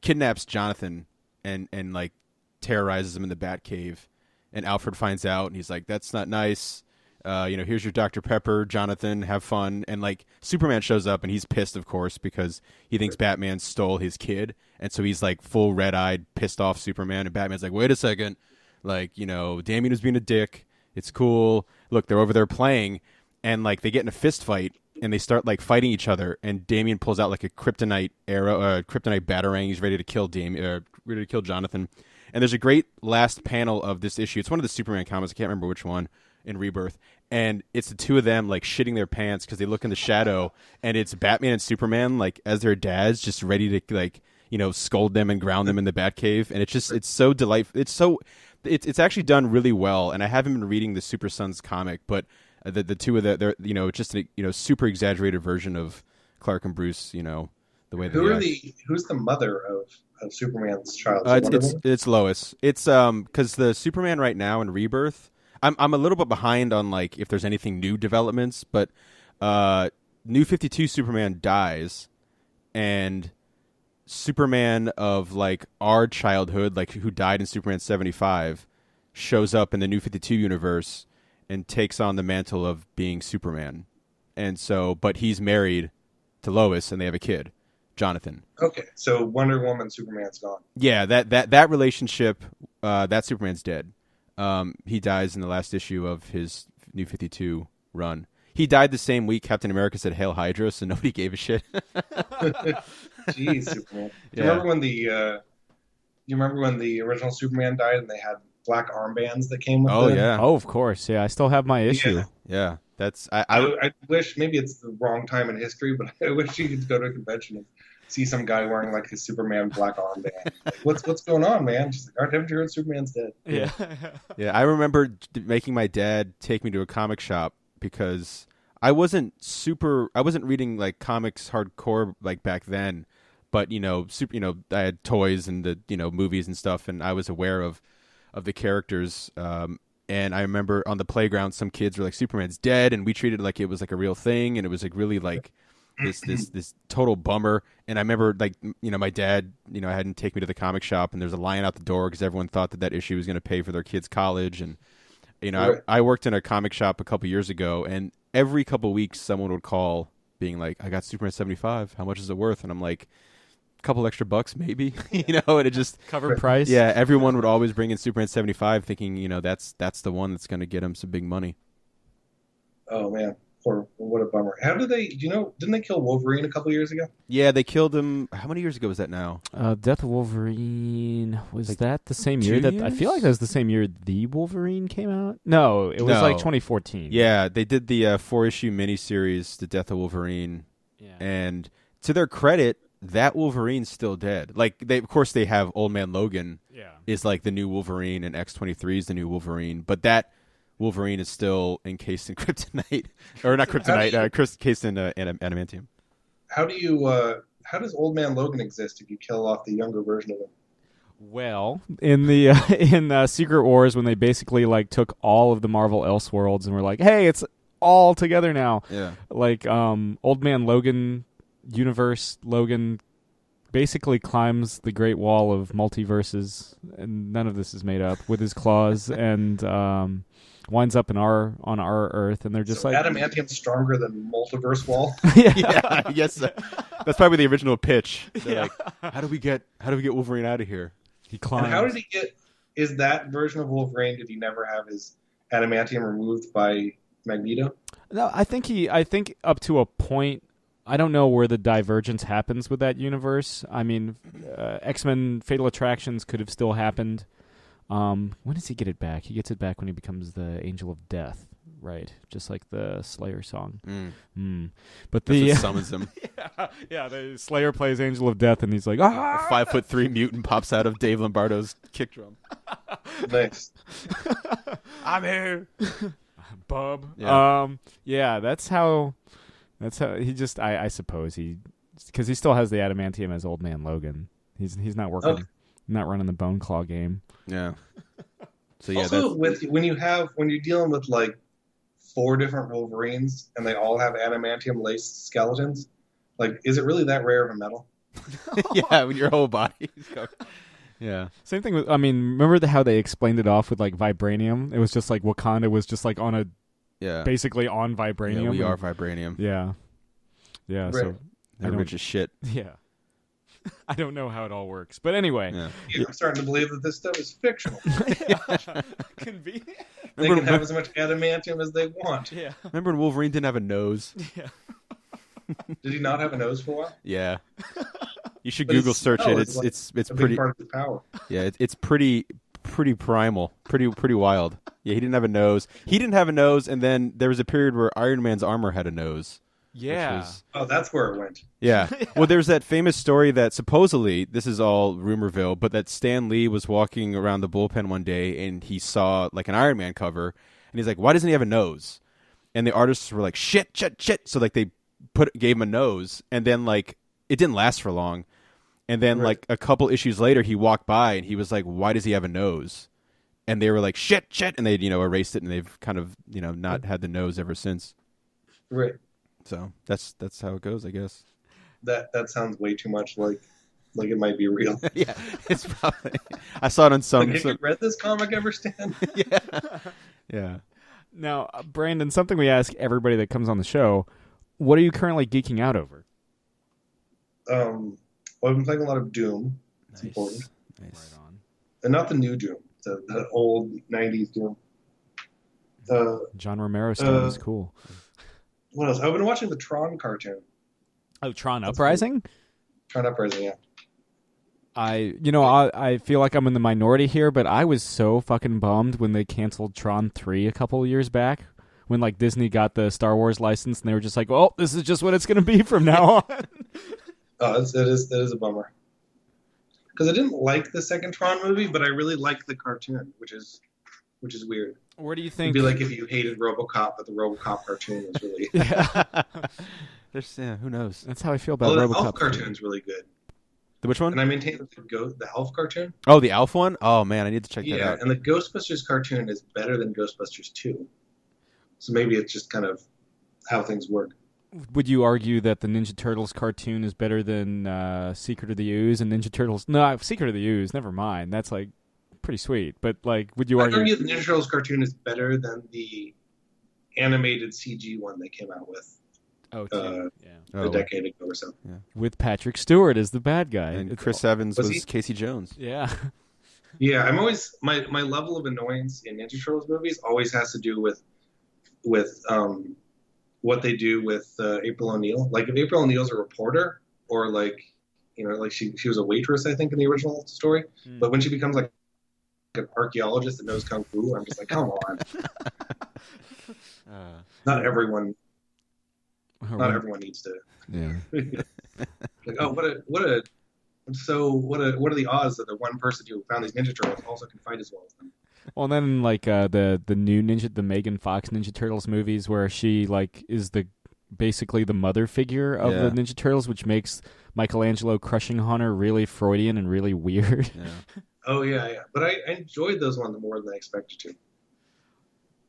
kidnaps Jonathan, and like terrorizes him in the Batcave, and Alfred finds out, and he's like, "That's not nice. Here's your Dr. Pepper, Jonathan. Have fun." And like Superman shows up, and he's pissed, of course, because he thinks Batman stole his kid, and so he's like full red-eyed, pissed off Superman. And Batman's like, "Wait a second, like Damian was being a dick. It's cool. Look, they're over there playing." And like they get in a fist fight, and they start like fighting each other. And Damian pulls out like a kryptonite arrow, kryptonite batarang. He's ready to kill ready to kill Jonathan. And there's a great last panel of this issue. It's one of the Superman comics. I can't remember which one in Rebirth. And it's the two of them like shitting their pants because they look in the shadow, and it's Batman and Superman like as their dads, just ready to like scold them and ground them in the Batcave. And it's so delightful. It's actually done really well. And I haven't been reading the Super Sons comic, but the two of they're just a super exaggerated version of Clark and Bruce. The way who's the mother of Superman's child? It's Lois. It's because the Superman right now in Rebirth, I'm a little bit behind on like if there's anything new developments, but New 52 Superman dies, and Superman of like our childhood, like who died in Superman 75, shows up in the New 52 universe and takes on the mantle of being Superman. And so, but he's married to Lois and they have a kid, Jonathan. Okay, so Wonder Woman, Superman's gone. Yeah, that relationship, that Superman's dead. He dies in the last issue of his New 52 run. He died the same week Captain America said "Hail Hydra," so nobody gave a shit. Jeez, Superman. Do you remember when the original Superman died and they had black armbands that came with it? Yeah. Oh, of course. Yeah, I still have my issue. Yeah. That's I wish, maybe it's the wrong time in history, but I wish you could go to a convention and see some guy wearing like his Superman black armband. Like, what's going on, man? She's like, haven't you heard Superman's dead? Yeah. Yeah, I remember making my dad take me to a comic shop because I wasn't reading like comics hardcore like back then, but I had toys and the movies and stuff, and I was aware of the characters. And I remember on the playground, some kids were like, "Superman's dead," and we treated it like it was like a real thing, and it was like really like this total bummer. And I remember like my dad hadn't taken me to the comic shop, and there's a line out the door because everyone thought that issue was going to pay for their kids' college. And Right. I worked in a comic shop a couple years ago, and every couple weeks someone would call being like, "I got Superman 75. How much is it worth?" And I'm like, "A couple extra bucks maybe," and it just Cover price. Yeah, everyone would always bring in Superman 75 thinking, that's the one that's going to get him some big money. Oh man, what a bummer. How did they? Didn't they kill Wolverine a couple years ago? Yeah, they killed him. How many years ago was that now? Death of Wolverine, was Like that the same 2 year that I years? feel like that was the same year the Wolverine came out? No, it was No. like 2014. Yeah, they did the 4-issue miniseries, The Death of Wolverine, Yeah. and to their credit, that Wolverine's still dead. Like of course they have Old Man Logan Yeah. is like the new Wolverine, and X-23 is the new Wolverine, but that Wolverine is still encased in kryptonite, or not kryptonite, encased in adamantium. How does Old Man Logan exist if you kill off the younger version of him? Well, in the in Secret Wars, when they basically like took all of the Marvel Elseworlds and were like, "Hey, it's all together now." Yeah. Like Old Man Logan universe, Logan basically climbs the Great Wall of multiverses, and none of this is made up, with his claws, and winds up on our Earth, and they're just like adamantium's stronger than multiverse wall. Yeah, I guess that's probably the original pitch. They're like, how do we get Wolverine out of here? he climbs. And how did he get? Is that version of Wolverine? Did he never have his adamantium removed by Magneto? No, I think up to a point. I don't know where the divergence happens with that universe. I mean, X-Men Fatal Attractions could have still happened. When does he get it back? He gets it back when he becomes the Angel of Death, right? Just like the Slayer song. But That's the what summons him. yeah, the Slayer plays Angel of Death, and he's like, ah! A 5'3" mutant pops out of Dave Lombardo's kick drum. Nice. I'm here. Bub. Yeah. Yeah, that's how he just. I suppose because he still has the adamantium as Old Man Logan. He's not working. Okay. Not running the Bone Claw game. Yeah. So yeah, Also, when you're dealing with like 4 different Wolverines and they all have adamantium laced skeletons, like, is it really that rare of a metal? yeah, when your whole body. Yeah. Same thing with. I mean, remember how they explained it off with like vibranium? It was just like Wakanda was just like on a Yeah. basically on vibranium. Yeah, we are vibranium. Yeah. Yeah. Right. So They're rich as shit. yeah. I don't know how it all works, but anyway. Yeah. Yeah, I'm starting to believe that this stuff is fictional. Convenient. They can have as much adamantium as they want. Yeah. Remember when Wolverine didn't have a nose? Yeah. Did he not have a nose for a while? Yeah. You should But Google it's- search no, it. it's like It's A pretty. big part of his power. Yeah, it's pretty primal, pretty wild. Yeah, he didn't have a nose. He didn't have a nose, and then there was a period where Iron Man's armor had a nose. Yeah. Which was, Oh, that's where it went. yeah. Well, there's that famous story that supposedly, this is all rumorville, but that Stan Lee was walking around the bullpen one day and he saw like an Iron Man cover, and he's like, "Why doesn't he have a nose?" And the artists were like, "Shit." So like they gave him a nose, and then like it didn't last for long. And then, Right. like, a couple issues later, he walked by, and he was like, "Why does he have a nose?" And they were like, "Shit." And they, erased it, and they've kind of, not had the nose ever since. Right. So that's how it goes, I guess. That sounds way too much like it might be real. Yeah, it's probably. I saw it on some. Have you read this comic ever, Stan? Yeah. Yeah. Now, Brandon, something we ask everybody that comes on the show: what are you currently geeking out over? Well, I've been playing a lot of Doom. It's important. Nice. Right on. And not the new Doom, the old 90s Doom. John Romero stuff is cool. What else? I've been watching the Tron cartoon. Oh, Tron That's Uprising? Tron Uprising, yeah. I feel like I'm in the minority here, but I was so fucking bummed when they canceled Tron 3 a couple years back. When like Disney got the Star Wars license and they were just like, "Oh, this is just what it's going to be from now on." Oh, it is a bummer. Because I didn't like the second Tron movie, but I really liked the cartoon, which is weird. Where do you It'd think? be like if you hated RoboCop, but the RoboCop cartoon was really. Yeah. There's who knows? That's how I feel about the RoboCop. Elf cartoon's really good, Which one? and I maintain that the Elf cartoon. Oh, the Alf one. Oh man, I need to check that Yeah, out. and the Ghostbusters cartoon is better than Ghostbusters 2. So maybe it's just kind of how things work. Would you argue that the Ninja Turtles cartoon is better than Secret of the Ooze and Ninja Turtles? No, Secret of the Ooze. Never mind. That's like pretty sweet. But like, would you I'd argue? argue the Ninja Turtles cartoon is better than the animated CG one they came out with Oh, a decade ago or so. Yeah. with Patrick Stewart as the bad guy. And It's- Chris Evans Was was he? Casey Jones. Yeah. Yeah, I'm always my level of annoyance in Ninja Turtles movies always has to do with what they do with April O'Neil. Like if April O'Neil's a reporter, or like like she was a waitress, I think, in the original story. But when she becomes like an archaeologist that knows kung fu, I'm just like, come on. Not everyone needs to. Yeah. Like, oh, what are the odds that the one person who found these Ninja Turtles also can fight as well as them? Well, and then like the new the Megan Fox Ninja Turtles movies, where she like is basically the mother figure of the Ninja Turtles, which makes Michelangelo crushing on her really Freudian and really weird. Yeah. Oh yeah. But I enjoyed those ones more than I expected to.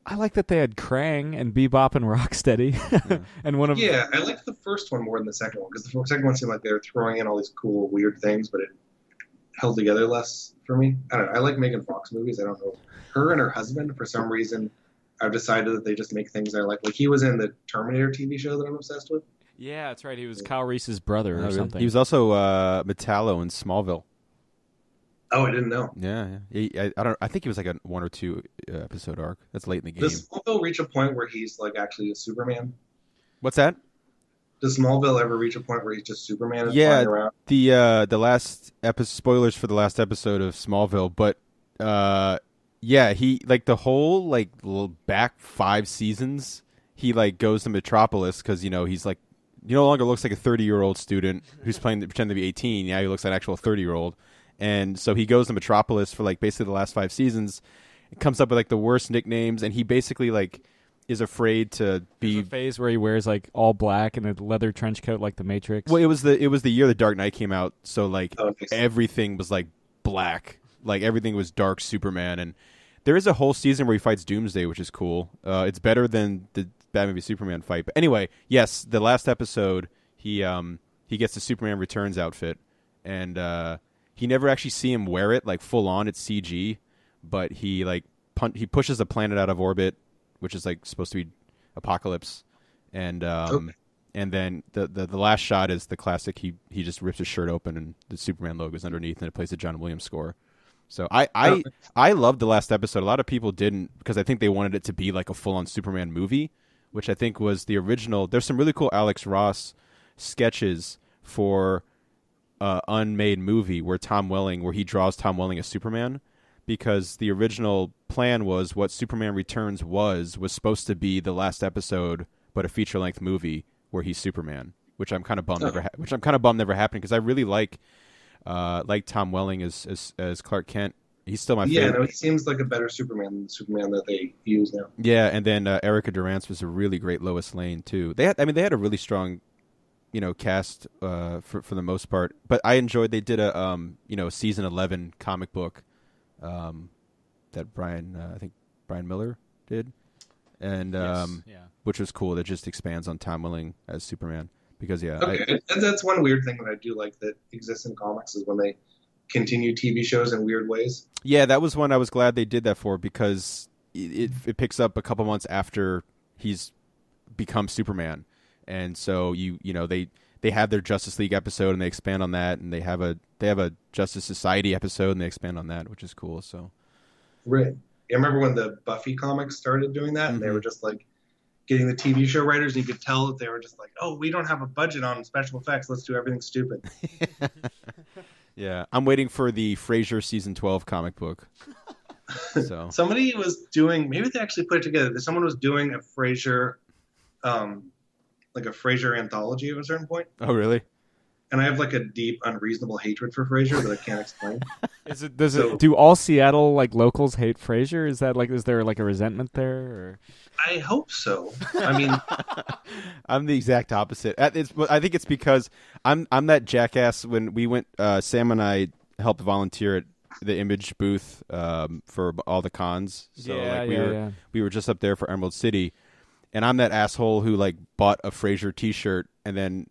I like that they had Krang and Bebop and Rocksteady, and one of Yeah, I liked the first one more than the second one, because the second one seemed like they were throwing in all these cool, weird things, but it held together less for me. I don't know. I like Megan Fox movies. I don't know. Her and her husband, for some reason, I've decided that they just make things I like. Like he was in the Terminator TV show that I'm obsessed with. Yeah, that's right. He was Kyle Reese's brother or something. He was also Metallo in Smallville. Oh, I didn't know. Yeah. I think he was like a 1 or 2 episode arc. That's late in the game. Does Smallville reach a point where he's like actually a Superman? What's that? Does Smallville ever reach a point where he's just Superman and flying around? The last episode, spoilers for the last episode of Smallville, but he like the whole like back 5 seasons, he like goes to Metropolis because he's like he no longer looks like a 30-year-old student who's pretending to be 18. Yeah, he looks like an actual 30-year-old. And so he goes to Metropolis for like basically the last 5 seasons. It comes up with like the worst nicknames, and he basically like is afraid to be. There's a phase where he wears like all black and a leather trench coat like the Matrix. Well, it was the year The Dark Knight came out, so like everything was like black, like everything was dark Superman, and there is a whole season where he fights Doomsday, which is cool. It's better than the Batman v Superman fight. But anyway, yes, the last episode he gets the Superman Returns outfit, and he never actually see him wear it like full on. It's CG, but he like he pushes a planet out of orbit, which is like supposed to be Apocalypse, and and then the last shot is the classic. He just rips his shirt open and the Superman logo is underneath, and it plays the John Williams score. So I loved the last episode. A lot of people didn't, because I think they wanted it to be like a full on Superman movie, which I think was the original. There's some really cool Alex Ross sketches for unmade movie where he draws Tom Welling as Superman, because the original plan was what Superman Returns was supposed to be the last episode, but a feature length movie where he's Superman, which I'm kind of bummed never happened, because I really like Tom Welling as Clark Kent. He's still my favorite. Yeah, no, he seems like a better Superman than the Superman that they use now. Yeah, and then Erica Durance was a really great Lois Lane too. They had a really strong cast for the most part. But I enjoyed they did a season 11 comic book that I think Brian Miller did, and which was cool. That just expands on Tom Welling as Superman. because Okay, and that's one weird thing that I do like that exists in comics is when they continue TV shows in weird ways. Yeah, that was one I was glad they did that for, because it picks up a couple months after he's become Superman, and so you know they have their Justice League episode and they expand on that, and they have a Justice Society episode and they expand on that, which is cool. So Right. I remember when the Buffy comics started doing that, and they were just like getting the TV show writers, and you could tell that they were just like, oh, we don't have a budget on special effects. Let's do everything stupid. Yeah, I'm waiting for the Frasier season 12 comic book. So Somebody was doing, maybe they actually put it together. Someone was doing a Frasier, like a Frasier anthology at a certain point. Oh, really? And I have like a deep, unreasonable hatred for Frasier that I can't explain. Do all Seattle like locals hate Frasier? Is there like a resentment there? Or? I hope so. I mean, I'm the exact opposite. I think it's because I'm that jackass. When we went, Sam and I helped volunteer at the Image booth for all the cons. So we were just up there for Emerald City, and I'm that asshole who like bought a Frasier T-shirt, and then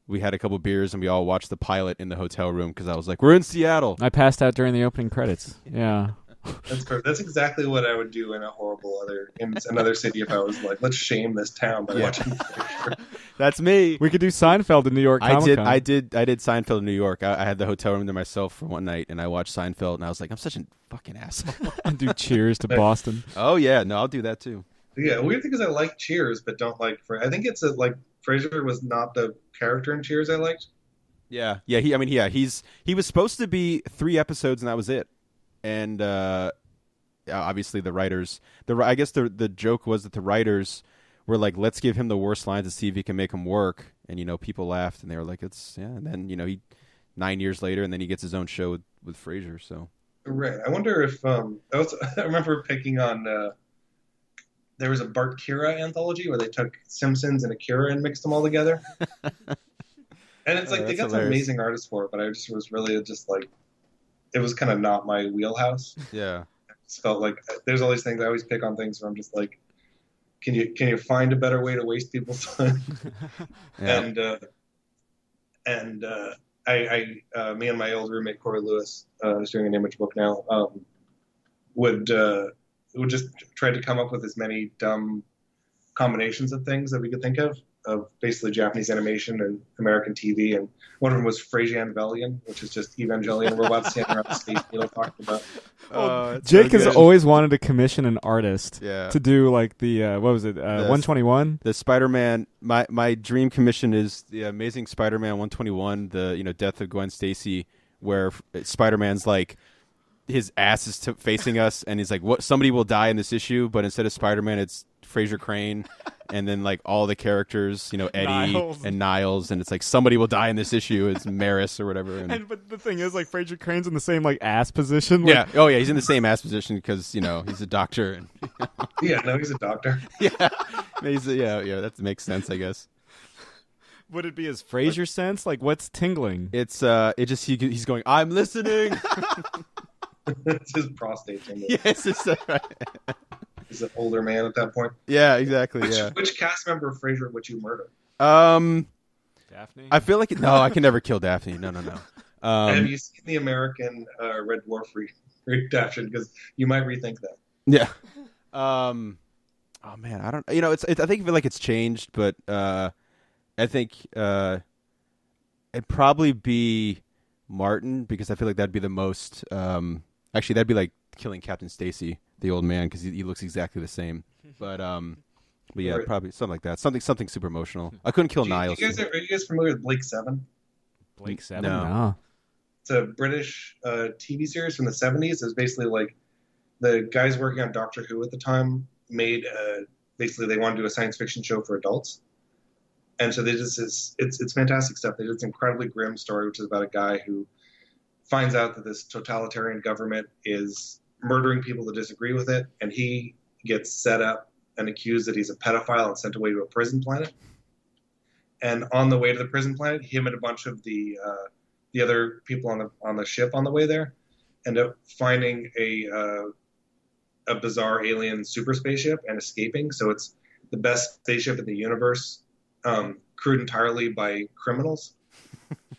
we had a couple beers and we all watched the pilot in the hotel room because I was like, we're in Seattle. I passed out during the opening credits. Yeah. That's perfect. That's exactly what I would do in another city if I was like, let's shame this town by watching Frasier. That's me. We could do Seinfeld in New York Comic-Con. I did Seinfeld in New York. I had the hotel room to myself for one night, and I watched Seinfeld, and I was like, I'm such a fucking asshole. And do Cheers to Boston. Oh yeah, no, I'll do that too. Yeah, weird thing is I like Cheers, but don't like I think it's like Frasier was not the character in Cheers I liked. Yeah. He was supposed to be 3 episodes, and that was it. And obviously the writers, I guess the joke was that the writers were like, let's give him the worst lines to see if he can make them work. And, people laughed, and they were like, and then, he 9 years later, and then he gets his own show with Frasier. So. Right. I wonder if, I remember picking on, there was a Bart Kira anthology where they took Simpsons and Akira and mixed them all together. And it's like, they got some amazing artists for it, but I just was really just like, it was kind of not my wheelhouse. Yeah. I just felt like there's all these things. I always pick on things where I'm just like, can you find a better way to waste people's time? Yeah. And me and my old roommate Corey Lewis, who's doing an Image book now, would just try to come up with as many dumb combinations of things that we could think of basically Japanese animation and American TV. And one of them was Frasier, which is just Evangelion robots standing around the space needle talking about. Jake has always wanted to commission an artist to do like the, 121? The Spider-Man, my dream commission is the Amazing Spider-Man 121, the Death of Gwen Stacy, where Spider-Man's like, his ass is facing us, and he's like, "What? Somebody will die in this issue," but instead of Spider-Man, it's Fraser Crane, and then like all the characters, Eddie and Niles, and it's like somebody will die in this issue. It's Maris or whatever. But the thing is, like Fraser Crane's in the same like ass position. Like... Yeah. Oh yeah, he's in the same ass position because he's a doctor. And, Yeah. No, he's a doctor. Yeah. Yeah. That makes sense, I guess. Would it be his Frasier sense? Like, what's tingling? It's he's going, I'm listening. It's his prostate thing. Yes, it's right. He's an older man at that point. Yeah, exactly. Which cast member of Frasier would you murder? Daphne? I feel like no, I can never kill Daphne. No. Have you seen the American Red Dwarf readaptation? Because you might rethink that. Yeah. Oh man, I don't. It's. I think I feel like it's changed, but I think it'd probably be Martin, because I feel like that'd be the most. Actually, that'd be like killing Captain Stacy, the old man, because he looks exactly the same. But yeah, right. Probably something like that. Something super emotional. I couldn't kill Niles. Are you guys familiar with Blake Seven? Blake Seven? No. It's a British TV series from the 70s. It was basically like the guys working on Doctor Who at the time made basically they wanted to do a science fiction show for adults. And so they did this, it's fantastic stuff. They did this incredibly grim story, which is about a guy who finds out that this totalitarian government is murdering people that disagree with it, and he gets set up and accused that he's a pedophile and sent away to a prison planet. And on the way to the prison planet, him and a bunch of the other people on the ship on the way there end up finding a bizarre alien super spaceship and escaping. So it's the best spaceship in the universe. crewed entirely by criminals,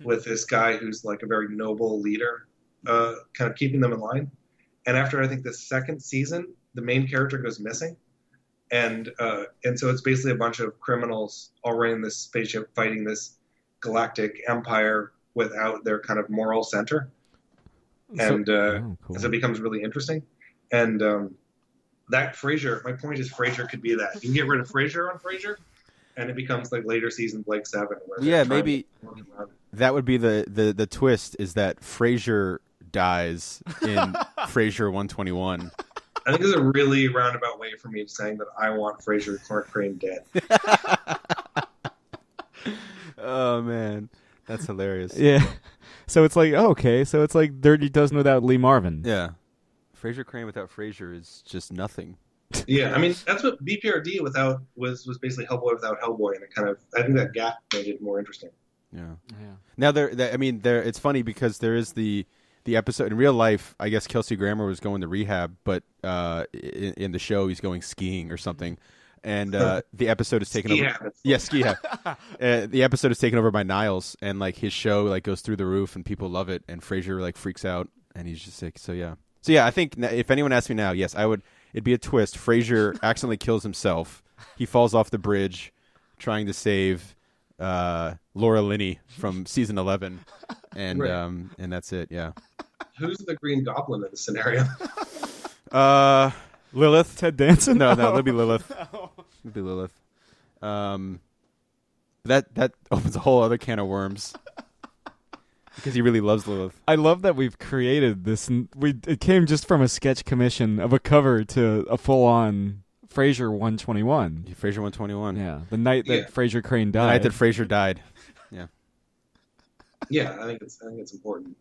with this guy who's like a very noble leader, kind of keeping them in line. And after I think the second season, the main character goes missing, and so it's basically a bunch of criminals all running this spaceship, fighting this galactic empire without their kind of moral center, and cool. so it becomes really interesting. And that Frasier, my point is Frasier could be that. You can get rid of Frasier on Frasier, and it becomes like later season Blake 7. Yeah, maybe that would be the twist, is that Frasier dies in Frasier 121. I think there's a really roundabout way for me of saying that I want Frasier Clark Crane dead. Oh, man. That's hilarious. Yeah. So it's like, okay, so it's like Dirty Dozen without Lee Marvin. Yeah. Frasier Crane without Frasier is just nothing. Yeah, I mean, that's what BPRD without was basically Hellboy without Hellboy, and it kind of, I think that gap made it more interesting. Yeah. Now, it's funny because there is the episode in real life. I guess Kelsey Grammer was going to rehab, but in the show he's going skiing or something, and the episode is taken over. Yeah, ski hat. The episode is taken over by Niles, and like his show like goes through the roof, and people love it, and Frasier like freaks out, and he's just like, so yeah. I think if anyone asks me now, yes, I would. It'd be a twist. Frasier accidentally kills himself. He falls off the bridge, trying to save Laura Linney from season 11, and Right. And that's it. Yeah. Who's the Green Goblin in the scenario? Lilith, Ted Danson. No, it'll be Lilith. It'll be Lilith. That opens a whole other can of worms. Because he really loves Lilith. I love that we've created this. It came just from a sketch commission of a cover to a full-on Frasier 121. Frasier 121. Yeah, the night that Frasier Crane died. The night that Frasier died. Yeah. Yeah, I think it's important.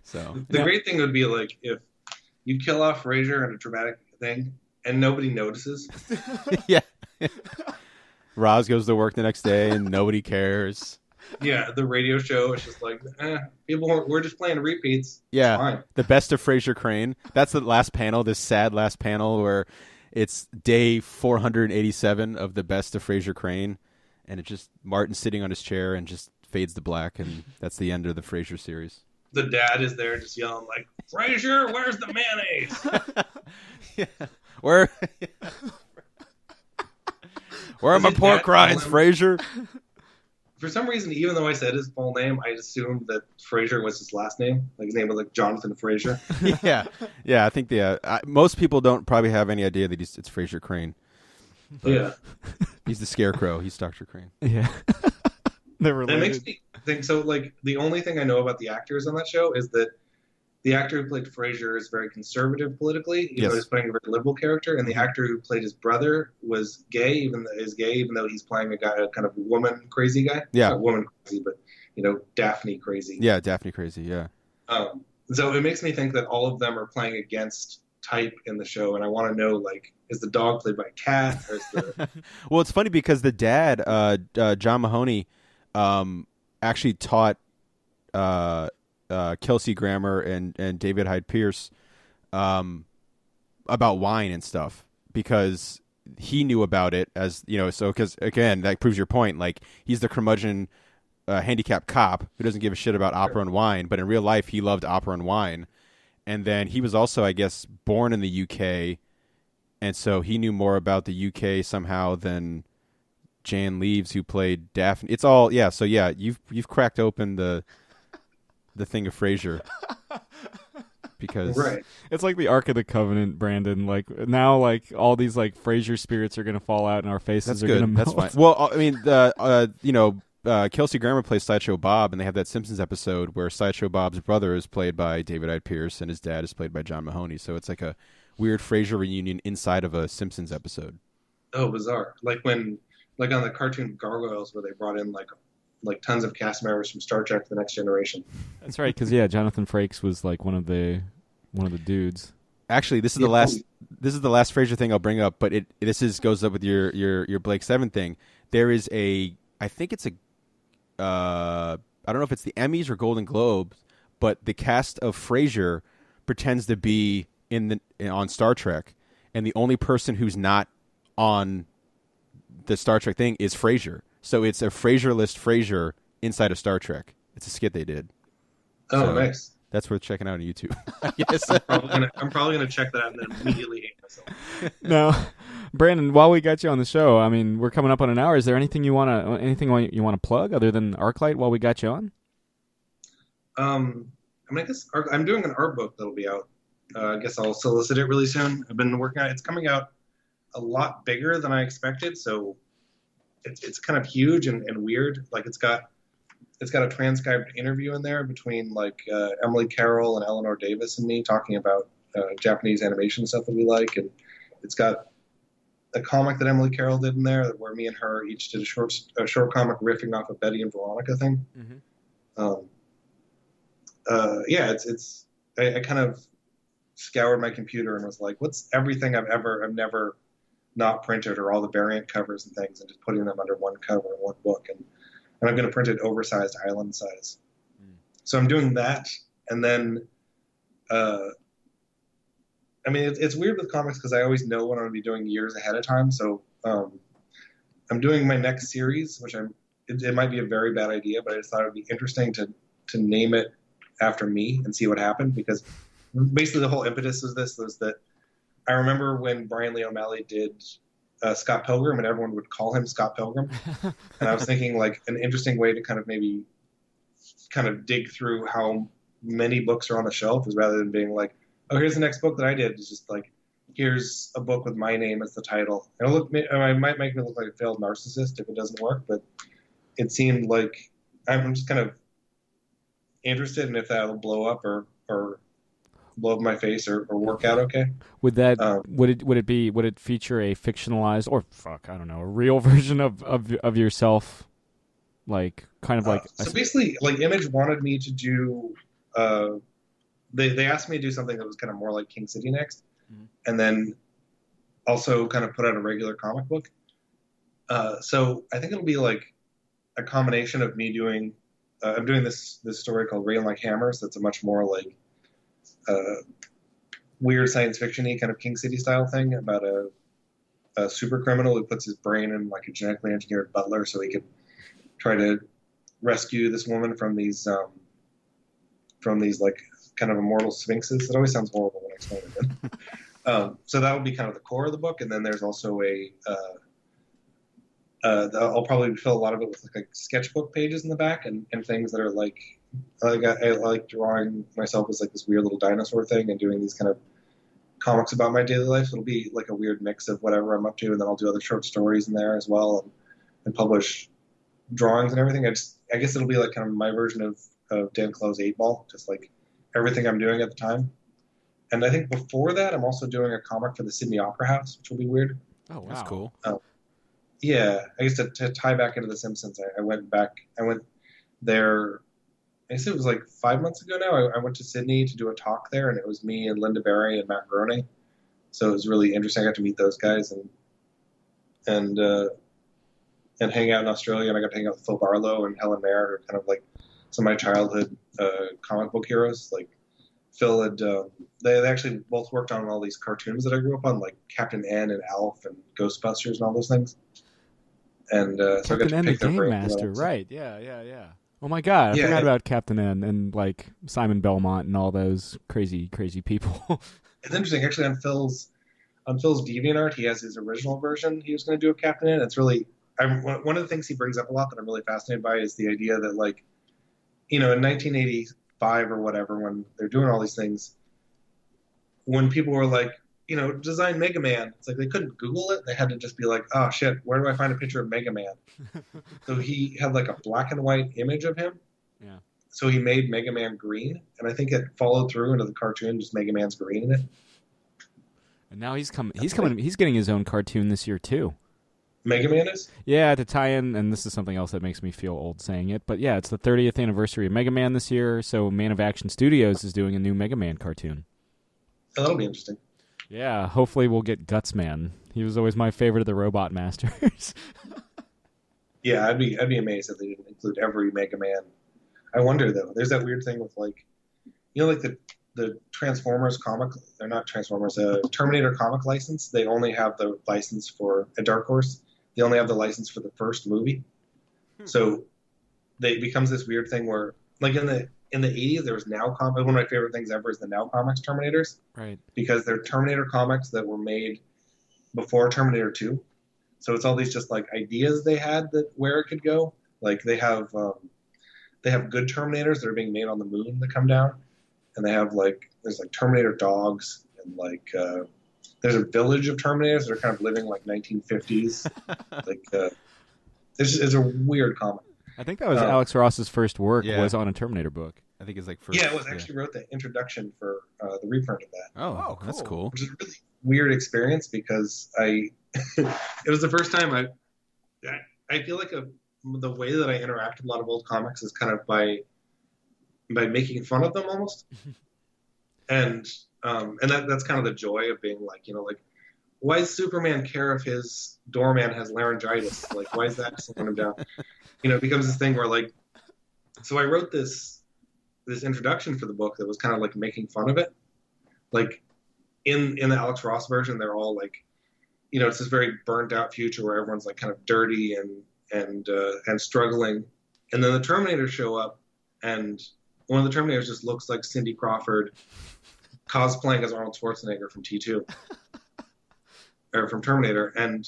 So the great thing would be like if you kill off Frasier in a dramatic thing and nobody notices. Yeah. Roz goes to work the next day and nobody cares. Yeah, the radio show is just like, we're just playing repeats. Yeah, fine. The best of Frasier Crane. That's the last panel, this sad last panel where it's day 487 of the best of Frasier Crane, and it's just Martin sitting on his chair and just fades to black, and that's the end of the Frasier series. The dad is there just yelling like, Frasier, where's the mayonnaise? Yeah. Where are my pork rinds, Frasier? For some reason, even though I said his full name, I assumed that Frasier was his last name. Like his name was like Jonathan Frasier. Yeah. I think most people don't probably have any idea that it's Frasier Crane. But yeah, he's the Scarecrow. He's Dr. Crane. Yeah, they're related. That makes me think. So, like, the only thing I know about the actors on that show is that the actor who played Frasier is very conservative politically, even though he's playing a very liberal character, and the actor who played his brother was gay, even though he's playing a kind of woman crazy guy. Yeah, not woman crazy, but Daphne crazy. Yeah, Daphne crazy. Yeah. So it makes me think that all of them are playing against type in the show, and I want to know, like, is the dog played by a cat? Or is the... Well, it's funny because the dad, John Mahoney, actually taught Kelsey Grammer and David Hyde Pierce about wine and stuff, because he knew about it, as so because again that proves your point, like he's the curmudgeon handicapped cop who doesn't give a shit about opera and wine, but in real life he loved opera and wine. And then he was also, I guess, born in the UK, and so he knew more about the UK somehow than Jan Leaves, who played Daphne. It's all so you've cracked open the thing of Frasier, because it's like the Ark of the Covenant, Brandon. Like now, like all these like Frasier spirits are gonna fall out and our faces are gonna melt. That's fine. Well, I mean, Kelsey Grammer plays Sideshow Bob, and they have that Simpsons episode where Sideshow Bob's brother is played by David Hyde Pierce and his dad is played by John Mahoney. So it's like a weird Frasier reunion inside of a Simpsons episode. Oh, bizarre! Like on the cartoon Gargoyles, where they brought in like tons of cast members from Star Trek: The Next Generation. That's right, because Jonathan Frakes was like one of the dudes. Actually, this is the last Frasier thing I'll bring up, but goes up with your Blake 7 thing. There is I think it's I don't know if it's the Emmys or Golden Globes, but the cast of Frasier pretends to be on Star Trek, and the only person who's not on the Star Trek thing is Frasier. So it's a Frasier-list Frasier inside of Star Trek. It's a skit they did. Oh, So nice. That's worth checking out on YouTube. Yes. I'm probably gonna check that out and then immediately hate myself. Now, Brandon, while we got you on the show, I mean, we're coming up on an hour. Is there anything you want to plug other than Arclight while we got you on? I mean, I guess I'm doing an art book that'll be out. I guess I'll solicit it really soon. I've been working on it. It's coming out a lot bigger than I expected, so it's kind of huge and weird. Like it's got a transcribed interview in there between like Emily Carroll and Eleanor Davis and me talking about Japanese animation stuff that we like, and it's got a comic that Emily Carroll did in there where me and her each did a short comic riffing off a Betty and Veronica thing. Mm-hmm. I kind of scoured my computer and was like, what's everything I've never not printed, or all the variant covers and things, and just putting them under one cover in one book, and I'm going to print it oversized island size. So I'm doing that, and then I mean, it's weird with comics because I always know what I'm going to be doing years ahead of time. So I'm doing my next series, which it might be a very bad idea, but I just thought it would be interesting to name it after me and see what happened, because basically the whole impetus of this was that I remember when Brian Lee O'Malley did Scott Pilgrim, and everyone would call him Scott Pilgrim. And I was thinking like an interesting way to kind of dig through how many books are on the shelf is, rather than being like, oh, here's the next book that I did. It's just like, here's a book with my name as the title. And it might make me look like a failed narcissist if it doesn't work, but it seemed like I'm just kind of interested in if that'll blow up or blow up my face or work out okay. Would that would it feature a fictionalized, or a real version of yourself, like kind of like so basically, like Image wanted me to do they asked me to do something that was kind of more like King City Next, mm-hmm. and then also kind of put out a regular comic book. So I think it'll be like a combination of me doing I'm doing this story called Rain Like Hammers. That's a much more like weird science fiction-y kind of King City style thing about a super criminal who puts his brain in like a genetically engineered butler so he can try to rescue this woman from these like kind of immortal sphinxes. It always sounds horrible when I explain it. So that will be kind of the core of the book, and then there's also I'll probably fill a lot of it with like sketchbook pages in the back and things that are like I like drawing myself as like this weird little dinosaur thing and doing these kind of comics about my daily life. It'll be like a weird mix of whatever I'm up to, and then I'll do other short stories in there as well, and publish drawings and everything. I guess it'll be like kind of my version of Dan Clow's 8 Ball, just like everything I'm doing at the time. And I think before that, I'm also doing a comic for the Sydney Opera House, which will be weird. Oh, wow. That's cool. Yeah, I guess to tie back into The Simpsons, I went there. I guess it was like 5 months ago now. I went to Sydney to do a talk there, and it was me and Linda Barry and Matt Groening. So it was really interesting. I got to meet those guys and hang out in Australia. And I got to hang out with Phil Barlow and Helen Mayer, who are kind of like some of my childhood comic book heroes. Like Phil had, they actually both worked on all these cartoons that I grew up on, like Captain N and Alf and Ghostbusters and all those things. And so I got to pick their brain. Captain N, the Game Master, right? Yeah. Oh my God, I forgot about Captain N and like Simon Belmont and all those crazy people. It's interesting, actually. On Phil's DeviantArt, he has his original version he was going to do of Captain N. It's really one of the things he brings up a lot that I'm really fascinated by is the idea that, like, in 1985 or whatever, when they're doing all these things, when people were like, design Mega Man, it's like they couldn't Google it. They had to just be like, oh shit, where do I find a picture of Mega Man? So he had like a black and white image of him. Yeah. So he made Mega Man green, and I think it followed through into the cartoon, just Mega Man's green in it. And now he's getting his own cartoon this year too. Mega Man is? Yeah, to tie in, and this is something else that makes me feel old saying it, but yeah, it's the 30th anniversary of Mega Man this year, so Man of Action Studios is doing a new Mega Man cartoon. Oh, that'll be interesting. Yeah, hopefully we'll get Guts Man. He was always my favorite of the Robot Masters. Yeah, I'd be amazed if they didn't include every Mega Man. I wonder though. There's that weird thing with like the Transformers comic. They're not Transformers. Terminator comic license. They only have the license for a Dark Horse. they only have the license for the first movie. So it becomes this weird thing where, like in the 80s, there was Now Comics. One of my favorite things ever is the Now Comics Terminators. Right. Because they're Terminator comics that were made before Terminator 2. So it's all these just like ideas they had that where it could go. Like they have good Terminators that are being made on the moon that come down, and they have there's Terminator dogs, and there's a village of Terminators that are kind of living like 1950s. It's a weird comic. I think that was Alex Ross's first work Yeah. was on a Terminator book. I think it's like first. Yeah, it was actually wrote the introduction for the reprint of that. Oh, that's cool. Which is a really weird experience because it was the first time I feel like the way that I interact with a lot of old comics is kind of by making fun of them almost, and that's kind of the joy of being why does Superman care if his doorman has laryngitis? Why is that slowing him down? It becomes this thing where so I wrote this introduction for the book that was kind of making fun of it. In the Alex Ross version, they're all it's this very burnt out future where everyone's kind of dirty and struggling. And then the Terminators show up, and one of the Terminators just looks like Cindy Crawford cosplaying as Arnold Schwarzenegger from T2 or from Terminator. And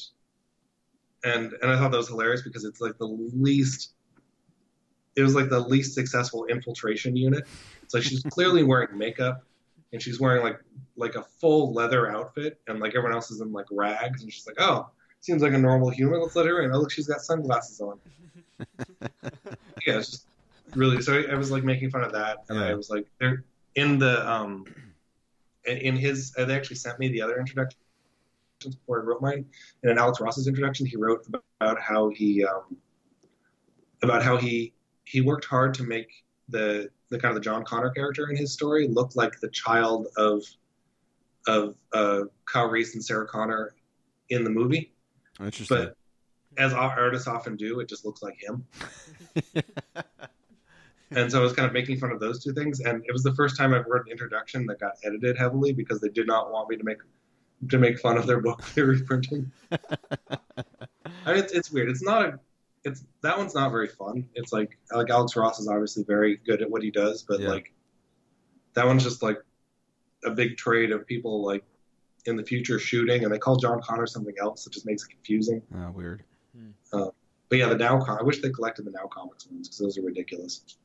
I thought that was hilarious because it's the least successful infiltration unit. It's she's clearly wearing makeup, and she's wearing a full leather outfit, and everyone else is in rags, and she's oh, seems like a normal human. Let's let her in. Oh, look, she's got sunglasses on. Yeah, it's just really. So I was making fun of that, and I was they're in the in his. They actually sent me the other introduction before I wrote mine. And in Alex Ross's introduction, he wrote about how he worked hard to make the kind of the John Connor character in his story look like the child of Kyle Reese and Sarah Connor in the movie. Interesting. But as artists often do, it just looks like him. And so I was kind of making fun of those two things. And it was the first time I've read an introduction that got edited heavily because they did not want me to make fun of their book they're reprinting. It's weird. That one's not very fun. It's like Alex Ross is obviously very good at what he does, but that one's just a big trade of people in the future shooting, and they call John Connor something else, that just makes it confusing. Oh, weird. But yeah, I wish they collected the Now Comics ones because those are ridiculous.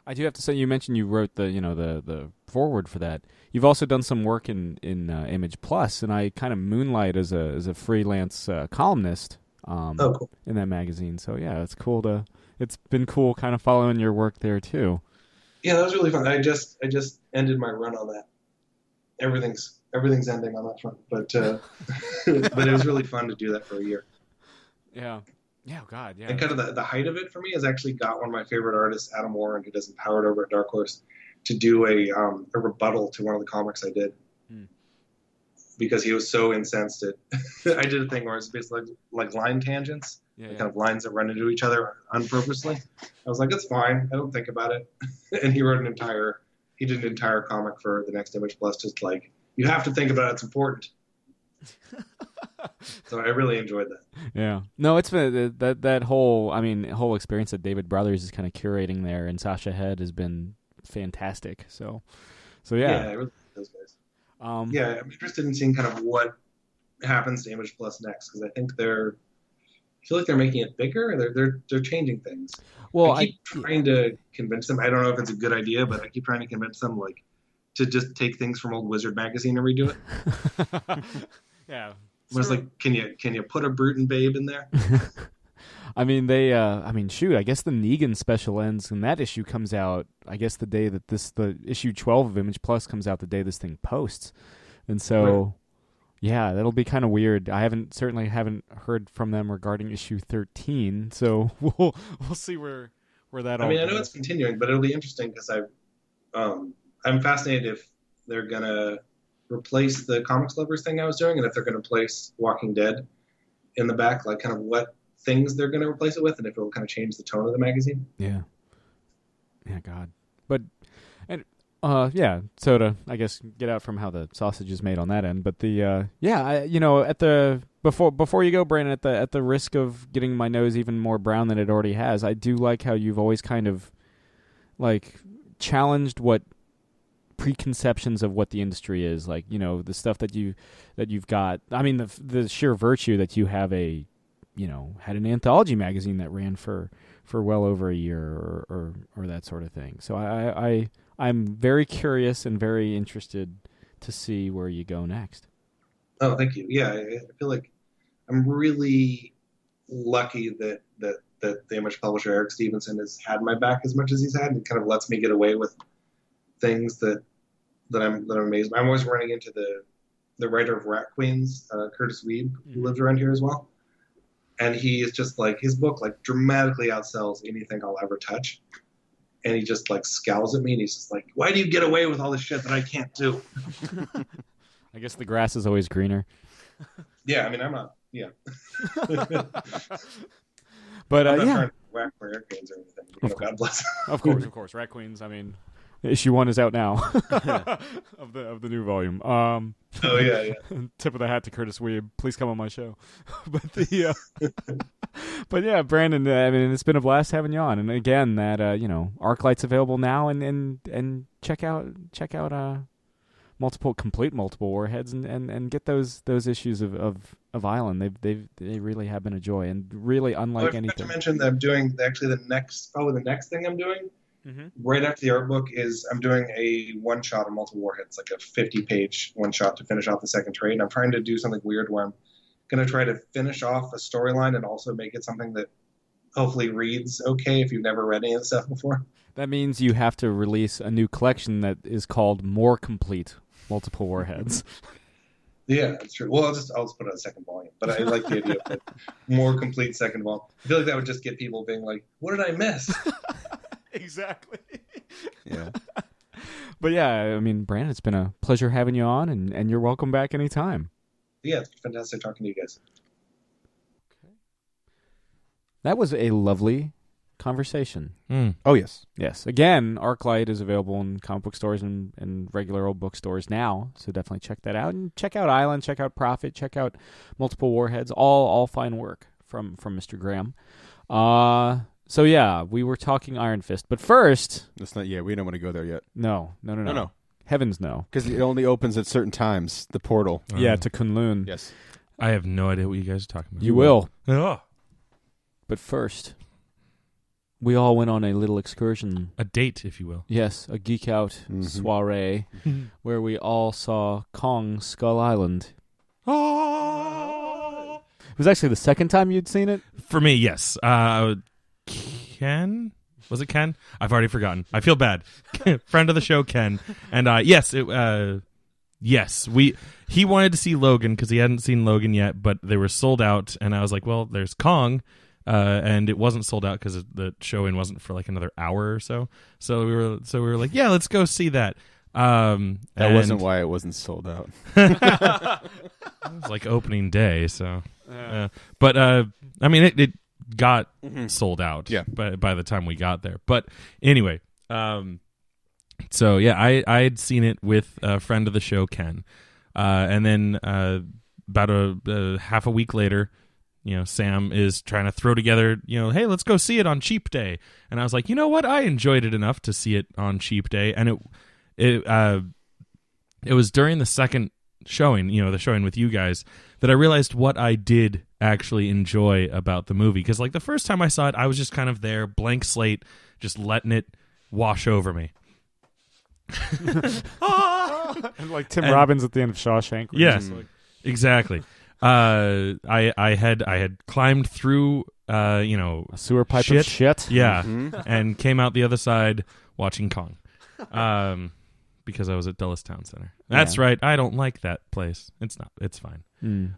I do have to say, you mentioned you wrote the foreword for that. You've also done some work in Image Plus, and I kind of moonlight as a freelance columnist Cool. in that magazine. So yeah, it's been cool kind of following your work there too. Yeah, that was really fun. I just ended my run on that. Everything's ending on that front, but but it was really fun to do that for a year. Yeah. Yeah, God, yeah. And kind of the height of it for me has actually got one of my favorite artists, Adam Warren, who does Empowered over at Dark Horse, to do a rebuttal to one of the comics I did. Because he was so incensed at I did a thing where it's basically like line tangents, kind of lines that run into each other unpurposely. I was like, it's fine, I don't think about it. And he did an entire comic for the next Image Plus, just you have to think about it, it's important. So I really enjoyed that. Yeah. No, it's been that whole experience that David Brothers is kind of curating there, and Sasha Head has been fantastic. So yeah. Yeah, I really like those guys. Yeah, I'm interested in seeing kind of what happens to Image Plus next, because I think I feel like they're making it bigger. They're changing things. Well, I keep trying to convince them. I don't know if it's a good idea, but I keep trying to convince them to just take things from old Wizard magazine and redo it. Yeah. It's can you put a Bruton Babe in there? I mean, shoot, I guess the Negan special ends, and that issue comes out, I guess the day that the issue 12 of Image Plus comes out, the day this thing posts. And so, yeah, that'll be kind of weird. I certainly haven't heard from them regarding issue 13, so we'll see where that all I know goes. it's continuing, but it'll be interesting because I'm fascinated if they're going to replace the Comics Lovers thing I was doing, and if they're going to place Walking Dead in the back, kind of what things they're going to replace it with, and if it will kind of change the tone of the magazine. Yeah, God. But so to, I guess, get out from how the sausage is made on that end, but at the before you go, Brandon, at the risk of getting my nose even more brown than it already has, I do like how you've always kind of like challenged what preconceptions of what the industry is, like, you know, the stuff that you've got. I mean, the sheer virtue that you have had an anthology magazine that ran for well over a year or that sort of thing. So I'm very curious and very interested to see where you go next. Oh, thank you. Yeah, I feel like I'm really lucky that the image publisher Eric Stevenson has had my back as much as he's had, and kind of lets me get away with things that I'm amazed by. I'm always running into the writer of Rat Queens, Curtis Weeb, who lives around here as well. And he is just like, his book like dramatically outsells anything I'll ever touch. And he just like scowls at me and he's just like, why do you get away with all this shit that I can't do? I guess the grass is always greener. Yeah, I mean, I'm not, yeah. But I'm not yeah. trying to whack for Rat Queens or anything. You know, God bless. Of course. Rat Queens, I mean, issue 1 is out now of the new volume. Oh yeah. Tip of the hat to Curtis Weeb. Please come on my show. But yeah, Brandon. I mean, it's been a blast having you on. And again, that Arclight's available now, and check out multiple warheads and get those issues of Island. They really have been a joy and really unlike anything. I forgot to mention that I'm doing the next thing I'm doing. Mm-hmm. Right after the art book is I'm doing a one-shot of multiple warheads, like a 50-page one-shot to finish off the second trade. And I'm trying to do something weird where I'm going to try to finish off a storyline and also make it something that hopefully reads okay if you've never read any of the stuff before. That means you have to release a new collection that is called More Complete Multiple Warheads. Yeah, that's true. Well, I'll just put out a second volume. But I like the idea of a more complete second volume. I feel like that would just get people being like, what did I miss? Exactly. Yeah. But yeah, I mean, Brandon, it's been a pleasure having you on, and you're welcome back anytime. Yeah, it's fantastic talking to you guys. Okay. That was a lovely conversation. Oh, yes. Yes. Again, Arclight is available in comic book stores and regular old bookstores now, so definitely check that out. And check out Island, check out Prophet, check out Multiple Warheads. All fine work from Mr. Graham. So yeah, we were talking Iron Fist, but first... That's not yet. We don't want to go there yet. No. Heavens no. Because it only opens at certain times, the portal. Yeah, to Kunlun. Yes. I have no idea what you guys are talking about. You will. Oh. But first, we all went on a little excursion. A date, if you will. Yes, a geek out soiree where we all saw Kong Skull Island. Oh. It was actually the second time you'd seen it? For me, yes. Ken? Was it Ken? I've already forgotten. I feel bad. Friend of the show, Ken. And yes, he wanted to see Logan because he hadn't seen Logan yet, but they were sold out. And I was like, well, there's Kong. And it wasn't sold out because the showing wasn't for like another hour or so. So we were like, yeah, let's go see that. That wasn't why it wasn't sold out. It was like opening day, so. But I mean, it got sold out. Yeah. By the time we got there. But anyway, so yeah, I had seen it with a friend of the show, Ken, and then about a half a week later, Sam is trying to throw together, hey, let's go see it on cheap day. And I was like, you know what? I enjoyed it enough to see it on cheap day. And it was during the second showing, the showing with you guys, that I realized what I did actually enjoy about the movie. Because like the first time I saw it, I was just kind of there, blank slate, just letting it wash over me. Like Tim Robbins at the end of Shawshank. Yes, exactly. I had climbed through a sewer pipe of shit. Yeah, and came out the other side watching Kong. Because I was at Dulles Town Center. That's right. I don't like that place. It's not. It's fine.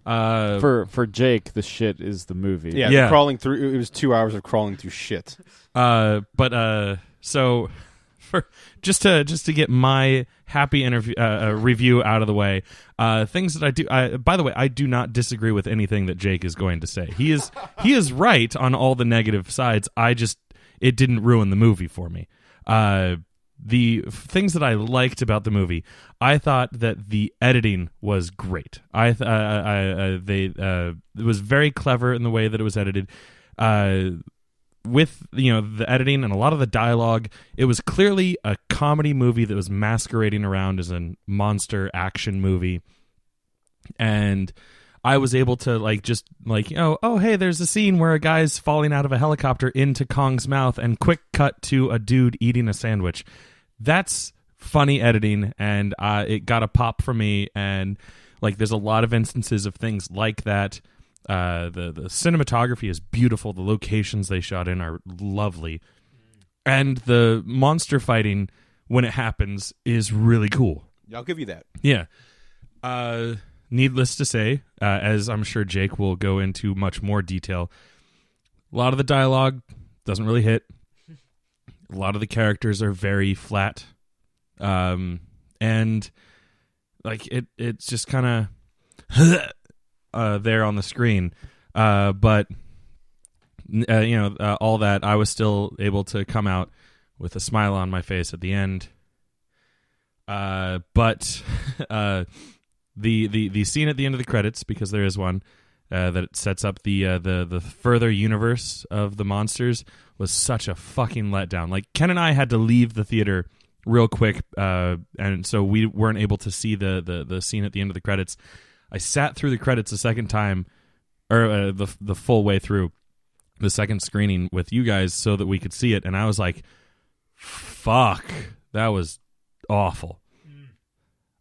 For Jake, the shit is the movie. Yeah. Crawling through. It was 2 hours of crawling through shit. So for just to get my happy review out of the way, things that I do. By the way, I do not disagree with anything that Jake is going to say. He is right on all the negative sides. It didn't ruin the movie for me. things that I liked about the movie, I thought that the editing was great. It was very clever in the way that it was edited. With the editing and a lot of the dialogue, it was clearly a comedy movie that was masquerading around as a monster action movie. And I was able to hey, there's a scene where a guy's falling out of a helicopter into Kong's mouth, and quick cut to a dude eating a sandwich. That's funny editing, and it got a pop for me. And there's a lot of instances of things like that. The cinematography is beautiful. The locations they shot in are lovely, and the monster fighting when it happens is really cool. I'll give you that. Yeah. Needless to say, as I'm sure Jake will go into much more detail, a lot of the dialogue doesn't really hit. A lot of the characters are very flat, and it's just kind of there on the screen, but all that, I was still able to come out with a smile on my face at the end. But the scene at the end of the credits, because there is one that sets up the further universe of the monsters, was such a fucking letdown. Ken and I had to leave the theater real quick, and so we weren't able to see the scene at the end of the credits. I sat through the credits a second time, or the full way through the second screening with you guys so that we could see it, and I was like, fuck, that was awful.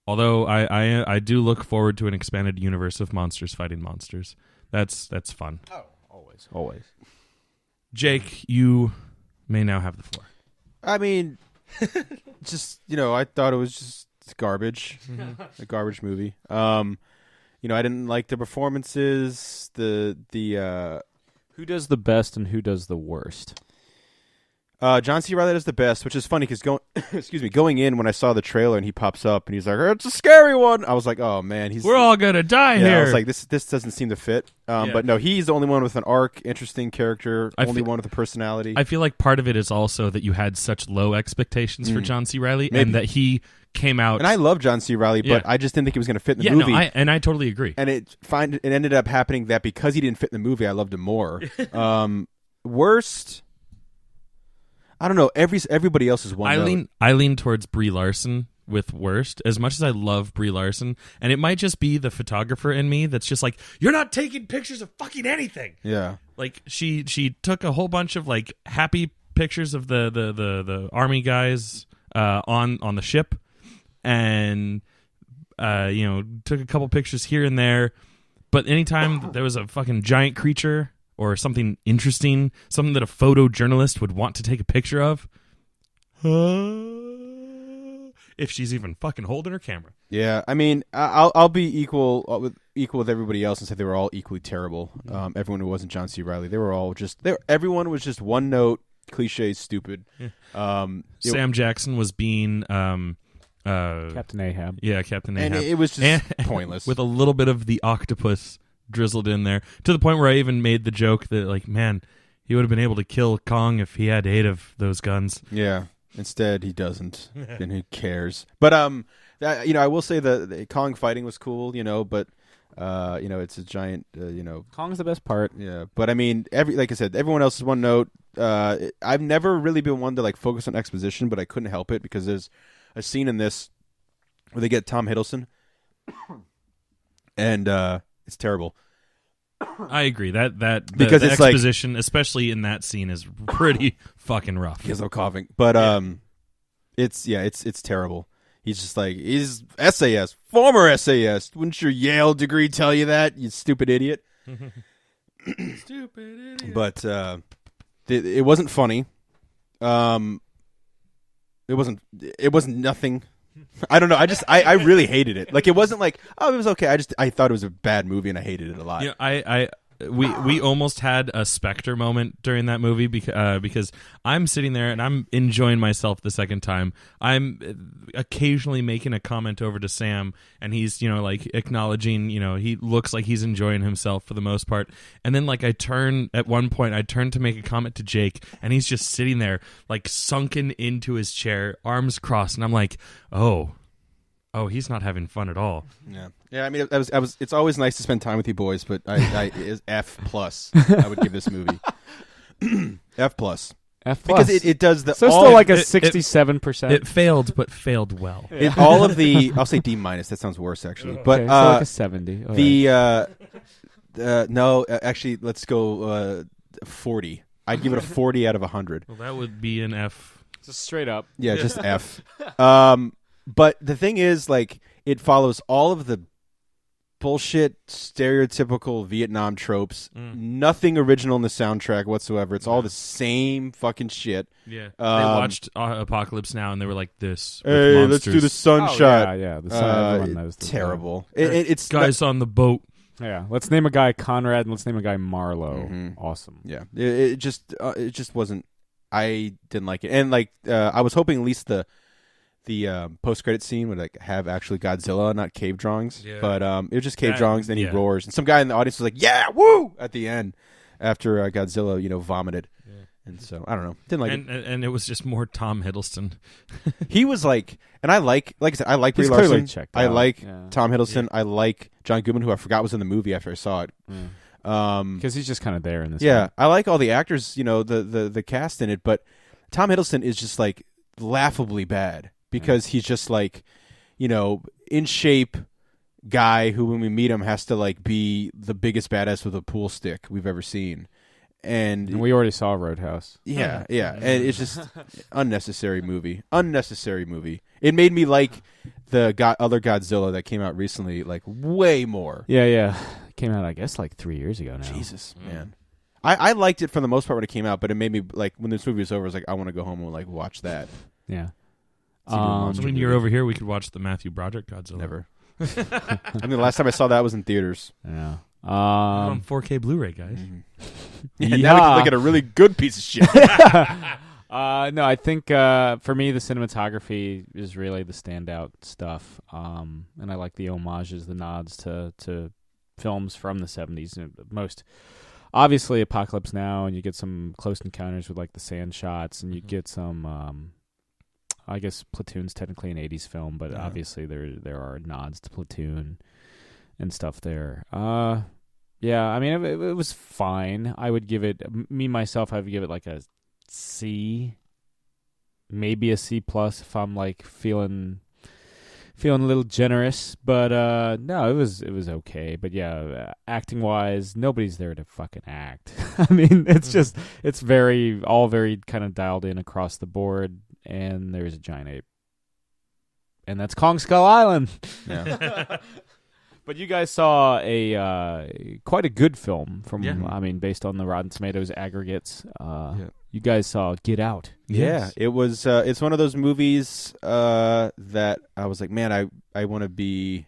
Although I do look forward to an expanded universe of monsters fighting monsters. That's fun. Oh, always. Jake, you may now have the floor. I mean, just I thought it was just garbage, a garbage movie. I didn't like the performances. The who does the best and who does the worst? John C. Reilly does the best, which is funny because going in when I saw the trailer and he pops up and he's like, "It's a scary one," I was like, "Oh man, we're all gonna die here." I was like, "This doesn't seem to fit." But no, he's the only one with an arc, interesting character, only one with a personality. I feel like part of it is also that you had such low expectations for John C. Reilly, Maybe. and that he came out. And I love John C. Reilly, but I just didn't think he was going to fit in the movie. No, I totally agree. And it ended up happening that because he didn't fit in the movie, I loved him more. Worst. I don't know. Everybody else is one. I lean towards Brie Larson with worst, as much as I love Brie Larson, and it might just be the photographer in me that's just like, you're not taking pictures of fucking anything. Yeah. She took a whole bunch of happy pictures of the army guys on the ship, and took a couple pictures here and there, but anytime there was a fucking giant creature or something interesting, something that a photojournalist would want to take a picture of, if she's even fucking holding her camera. Yeah, I mean, I'll be equal with everybody else and say they were all equally terrible. Everyone who wasn't John C. Reilly, they were all just everyone was just one note, cliche, stupid. Yeah. Sam Jackson was being Captain Ahab. Yeah, Captain Ahab, and it was just pointless with a little bit of the octopus drizzled in there, to the point where I even made the joke that man, he would have been able to kill Kong if he had 8 of those guns. Yeah. Instead, he doesn't, and who cares? But I will say the Kong fighting was cool, but it's a giant, Kong's the best part. Yeah, but I mean, like I said, everyone else is one note. I've never really been one to focus on exposition, but I couldn't help it because there's a scene in this where they get Tom Hiddleston, and it's terrible. I agree that because the it's exposition, especially in that scene, is pretty fucking rough. He has no coughing, but it's terrible. He's just he's SAS, former SAS. Wouldn't your Yale degree tell you that, you stupid idiot? Stupid idiot. But it wasn't funny. It wasn't nothing. I don't know. I really hated it. It wasn't it was okay. I thought it was a bad movie and I hated it a lot. Yeah, we almost had a Spectre moment during that movie because I'm sitting there and I'm enjoying myself the second time. I'm occasionally making a comment over to Sam, and he's like acknowledging, he looks like he's enjoying himself for the most part. And then like at one point I turn to make a comment to Jake, and he's just sitting there like sunken into his chair, arms crossed, and I'm like, oh, he's not having fun at all. Yeah. I mean, it's always nice to spend time with you boys, but I is F plus. I would give this movie F plus. F plus because it does the so all still like a 67%. It failed, but failed well. All of the I'll say D minus. That sounds worse actually, but okay, so like a 70. All right. No, actually, let's go 40. I'd give it a 40 out of 100. Well, that would be an F. Just straight up. Yeah, just F. But the thing is, like, it follows all of the bullshit, stereotypical Vietnam tropes. Nothing original in the soundtrack whatsoever. It's all the same fucking shit. Yeah. They watched Apocalypse Now, and they were like, this. Hey, monsters. let's do the sunshot. Yeah. The sun, everyone knows the terrible. It's guys on the boat. Yeah. Let's name a guy Conrad, and let's name a guy Marlowe. Mm-hmm. Awesome. Yeah. It just wasn't. I didn't like it, and like I was hoping at least the post-credit scene would like have actually Godzilla, not cave drawings. Yeah. But it was just cave drawings. Then he roars, and some guy in the audience was like, "Yeah, woo!" at the end after Godzilla, vomited. Yeah. And so I don't know, didn't like it. And it was just more Tom Hiddleston. He was like, and I said, I like Brie Larson. I like Tom Hiddleston. Yeah. I like John Goodman, who I forgot was in the movie after I saw it. Because he's just kind of there in this. Yeah, I like all the actors, the cast in it, but Tom Hiddleston is just like laughably bad. Because he's just like, in shape guy who, when we meet him, has to like be the biggest badass with a pool stick we've ever seen. And we already saw Roadhouse. Yeah. And it's just unnecessary movie. It made me like the other Godzilla that came out recently, like way more. Yeah. Came out, I guess, like 3 years ago now. Jesus, man. I liked it for the most part when it came out, but it made me like when this movie was over, I was like, I want to go home and like watch that. Yeah. So when you're over here, we could watch the Matthew Broderick Godzilla. Never. I mean, the last time I saw that was in theaters. Yeah. On 4K Blu-ray, guys. Yeah, now we can look at a really good piece of shit. No, I think for me, the cinematography is really the standout stuff. And I like the homages, the nods to films from the 70s. Most obviously Apocalypse Now, and you get some close encounters with like the sand shots, and you get some I guess Platoon's technically an 80s film, but obviously there are nods to Platoon and stuff there. Yeah, I mean, it was fine. I would give it, myself, I would give it like a C, maybe a C plus if I'm like feeling a little generous. But no, it was okay. But yeah, acting wise, nobody's there to fucking act. I mean, it's just it's all very kind of dialed in across the board. And there's a giant ape, and that's Kong Skull Island. Yeah. But you guys saw a quite a good film from, I mean, based on the Rotten Tomatoes aggregates. You guys saw Get Out. Yeah, it was. It's one of those movies that I was like, man, I want to be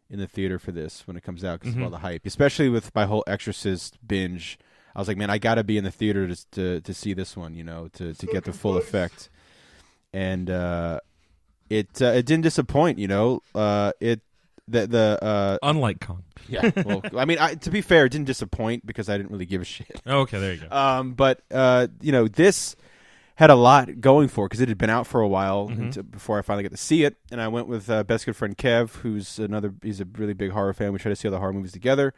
in the theater for this when it comes out because of all the hype, especially with my whole Exorcist binge. I was like, man, I got to be in the theater to see this one, to get the full effect. And it didn't disappoint, unlike Kong. Yeah. Well, I mean, to be fair, it didn't disappoint because I didn't really give a shit. Oh, okay, there you go. But this had a lot going for it because it had been out for a while before I finally got to see it. And I went with best good friend Kev, he's a really big horror fan. We try to see all the horror movies together,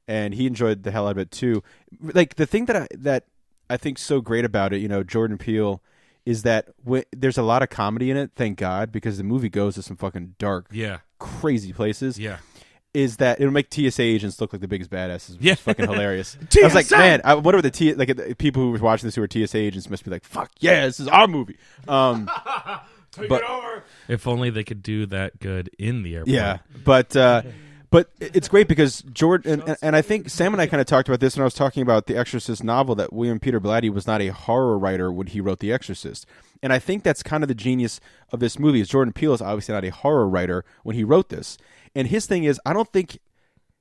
and he enjoyed the hell out of it too. Like the thing that I think so great about it, Jordan Peele, is that there's a lot of comedy in it, thank God, because the movie goes to some fucking dark, crazy places. Yeah. Is that it'll make TSA agents look like the biggest badasses, which is fucking hilarious. TSA! I was like, man, I wonder what the people who were watching this who are TSA agents must be like, fuck, yeah, this is our movie. Take it over. If only they could do that good in the airport. Yeah, but it's great because Jordan and I think Sam and I kind of talked about this when I was talking about the Exorcist novel, that William Peter Blatty was not a horror writer when he wrote The Exorcist. And I think that's kind of the genius of this movie is Jordan Peele is obviously not a horror writer when he wrote this. And his thing is, I don't think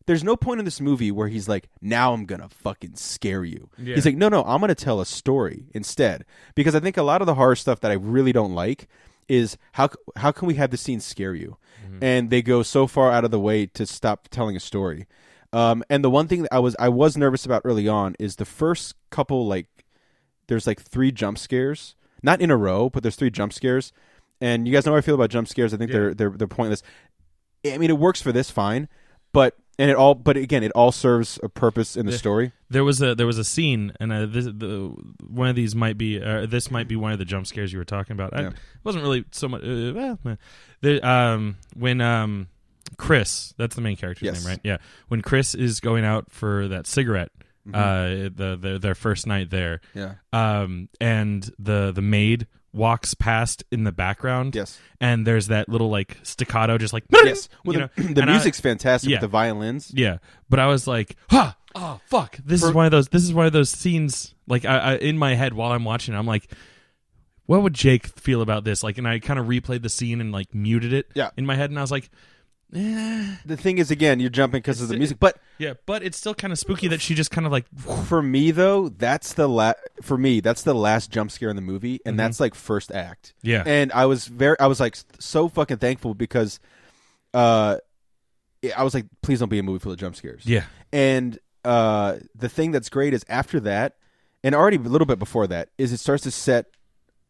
there's no point in this movie where he's like, now I'm gonna fucking scare you. Yeah. He's like, no, I'm gonna tell a story instead. Because I think a lot of the horror stuff that I really don't like is how can we have the scene scare you? Mm-hmm. And they go so far out of the way to stop telling a story. And the one thing that I was nervous about early on is the first couple, like, there's like 3 jump scares, not in a row, but there's 3 jump scares. And you guys know how I feel about jump scares. I think they're pointless. I mean, it works for this fine, but again, it all serves a purpose in the story. There was a scene, and one of these might be this might be one of the jump scares you were talking about. It wasn't really so much. When Chris, that's the main character's name, right? Yeah, when Chris is going out for that cigarette, their first night there, and the maid walks past in the background, and there's that little like staccato, just like the music's fantastic with the violins, but I was like, oh fuck, this is one of those scenes, like I in my head while I'm watching it, I'm like, what would Jake feel about this? Like, and I kind of replayed the scene and like muted it in my head, and I was like, the thing is, again, you're jumping because of the music, but it's still kind of spooky that she just kind of like. For me though, that's the last jump scare in the movie, and that's like first act. Yeah, and I was like so fucking thankful because, I was like, please don't be a movie full of jump scares. Yeah, and the thing that's great is after that, and already a little bit before that, is it starts to set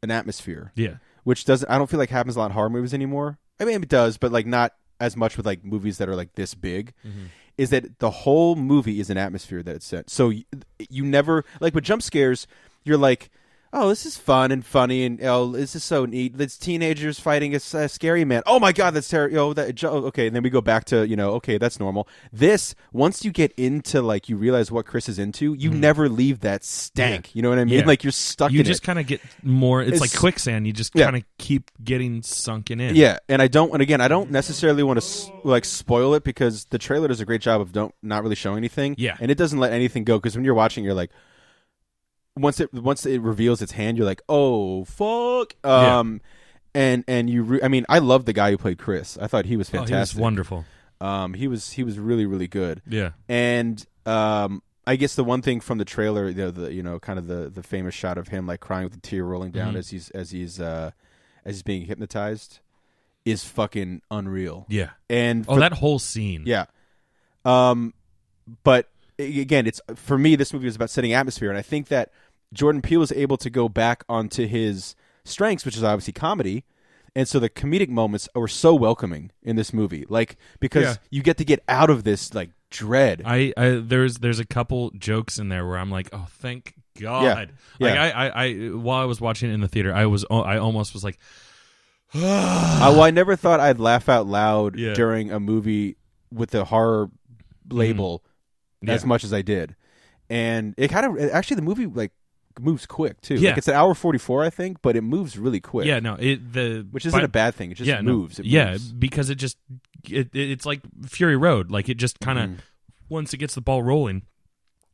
an atmosphere. Yeah, which I don't feel like happens a lot in horror movies anymore. I mean, it does, but like not as much with like movies that are like this big. Is that the whole movie is an atmosphere that it's set. So you never, like with jump scares, you're like, oh, this is fun and funny, and oh, this is so neat. It's teenagers fighting a scary man. Oh my god, that's terrible. Okay, and then we go back to, okay, that's normal. This, once you get into like, you realize what Chris is into, you never leave that stank. You know what I mean? Like you're stuck in it. You just kind of get more, it's like quicksand. You just kind of keep getting sunken in. Yeah, and I don't necessarily want to like spoil it, because the trailer does a great job of not really showing anything. Yeah. And it doesn't let anything go, because when you're watching, you're like, once it reveals its hand, you're like, oh fuck. And I mean, I love the guy who played Chris. I thought he was fantastic. He was wonderful. He was really, really good. Yeah. And I guess the one thing from the trailer, kind of the famous shot of him like crying with a tear rolling down as he's being hypnotized, is fucking unreal. Yeah. And that whole scene. Yeah. But again, it's, for me, this movie was about setting atmosphere, and I think that Jordan Peele is able to go back onto his strengths, which is obviously comedy, and so the comedic moments are so welcoming in this movie, like, because you get to get out of this like dread. There's a couple jokes in there where I'm like, oh, thank God. Like I while I was watching it in the theater, I almost was like, I never thought I'd laugh out loud during a movie with the horror label as much as I did. And it kind of, actually the movie like moves quick too. Like it's an hour 44, I think, but it moves really quick. Yeah, no, which isn't a bad thing. It just moves. It moves. Because it just it's like Fury Road. Like it just kind of once it gets the ball rolling,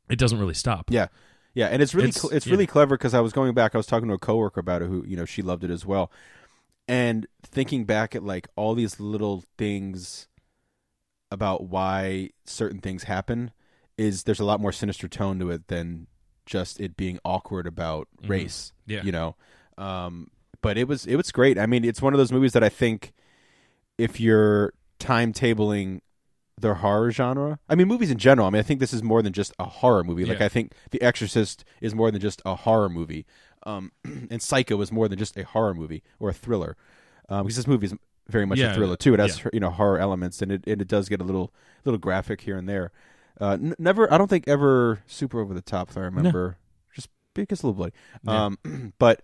it doesn't really stop. Yeah, and it's really clever, because I was going back. I was talking to a coworker about it who, she loved it as well, and thinking back at like all these little things about why certain things happen, is there's a lot more sinister tone to it than just it being awkward about race. But it was great. I mean, it's one of those movies that I think, if you're timetabling the horror genre, I mean, movies in general, I mean, I think this is more than just a horror movie. Like I think The Exorcist is more than just a horror movie, and Psycho is more than just a horror movie or a thriller, because this movie is very much a thriller too. It has horror elements, and it does get a little graphic here and there. Never, I don't think ever super over the top, if I remember. Just because a little bloody. But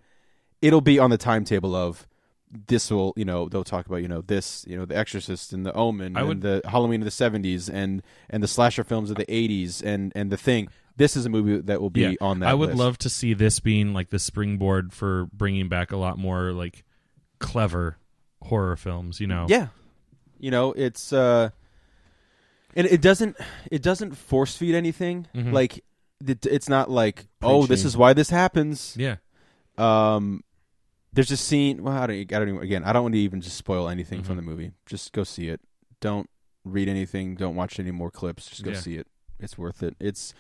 it'll be on the timetable of this. Will they'll talk about this, The Exorcist and The Omen and the Halloween of the 70s and the slasher films of the 80s and The Thing. This is a movie that will be on that. I would list. love to see this being like the springboard for bringing back a lot more like clever horror films. Yeah, it's and it doesn't force feed anything. Like it's not like, oh, this is why this happens. Yeah. There's a scene. Well, I don't want to even just spoil anything from the movie. Just go see it. Don't read anything. Don't watch any more clips. Just go Yeah. see it. It's worth it. It's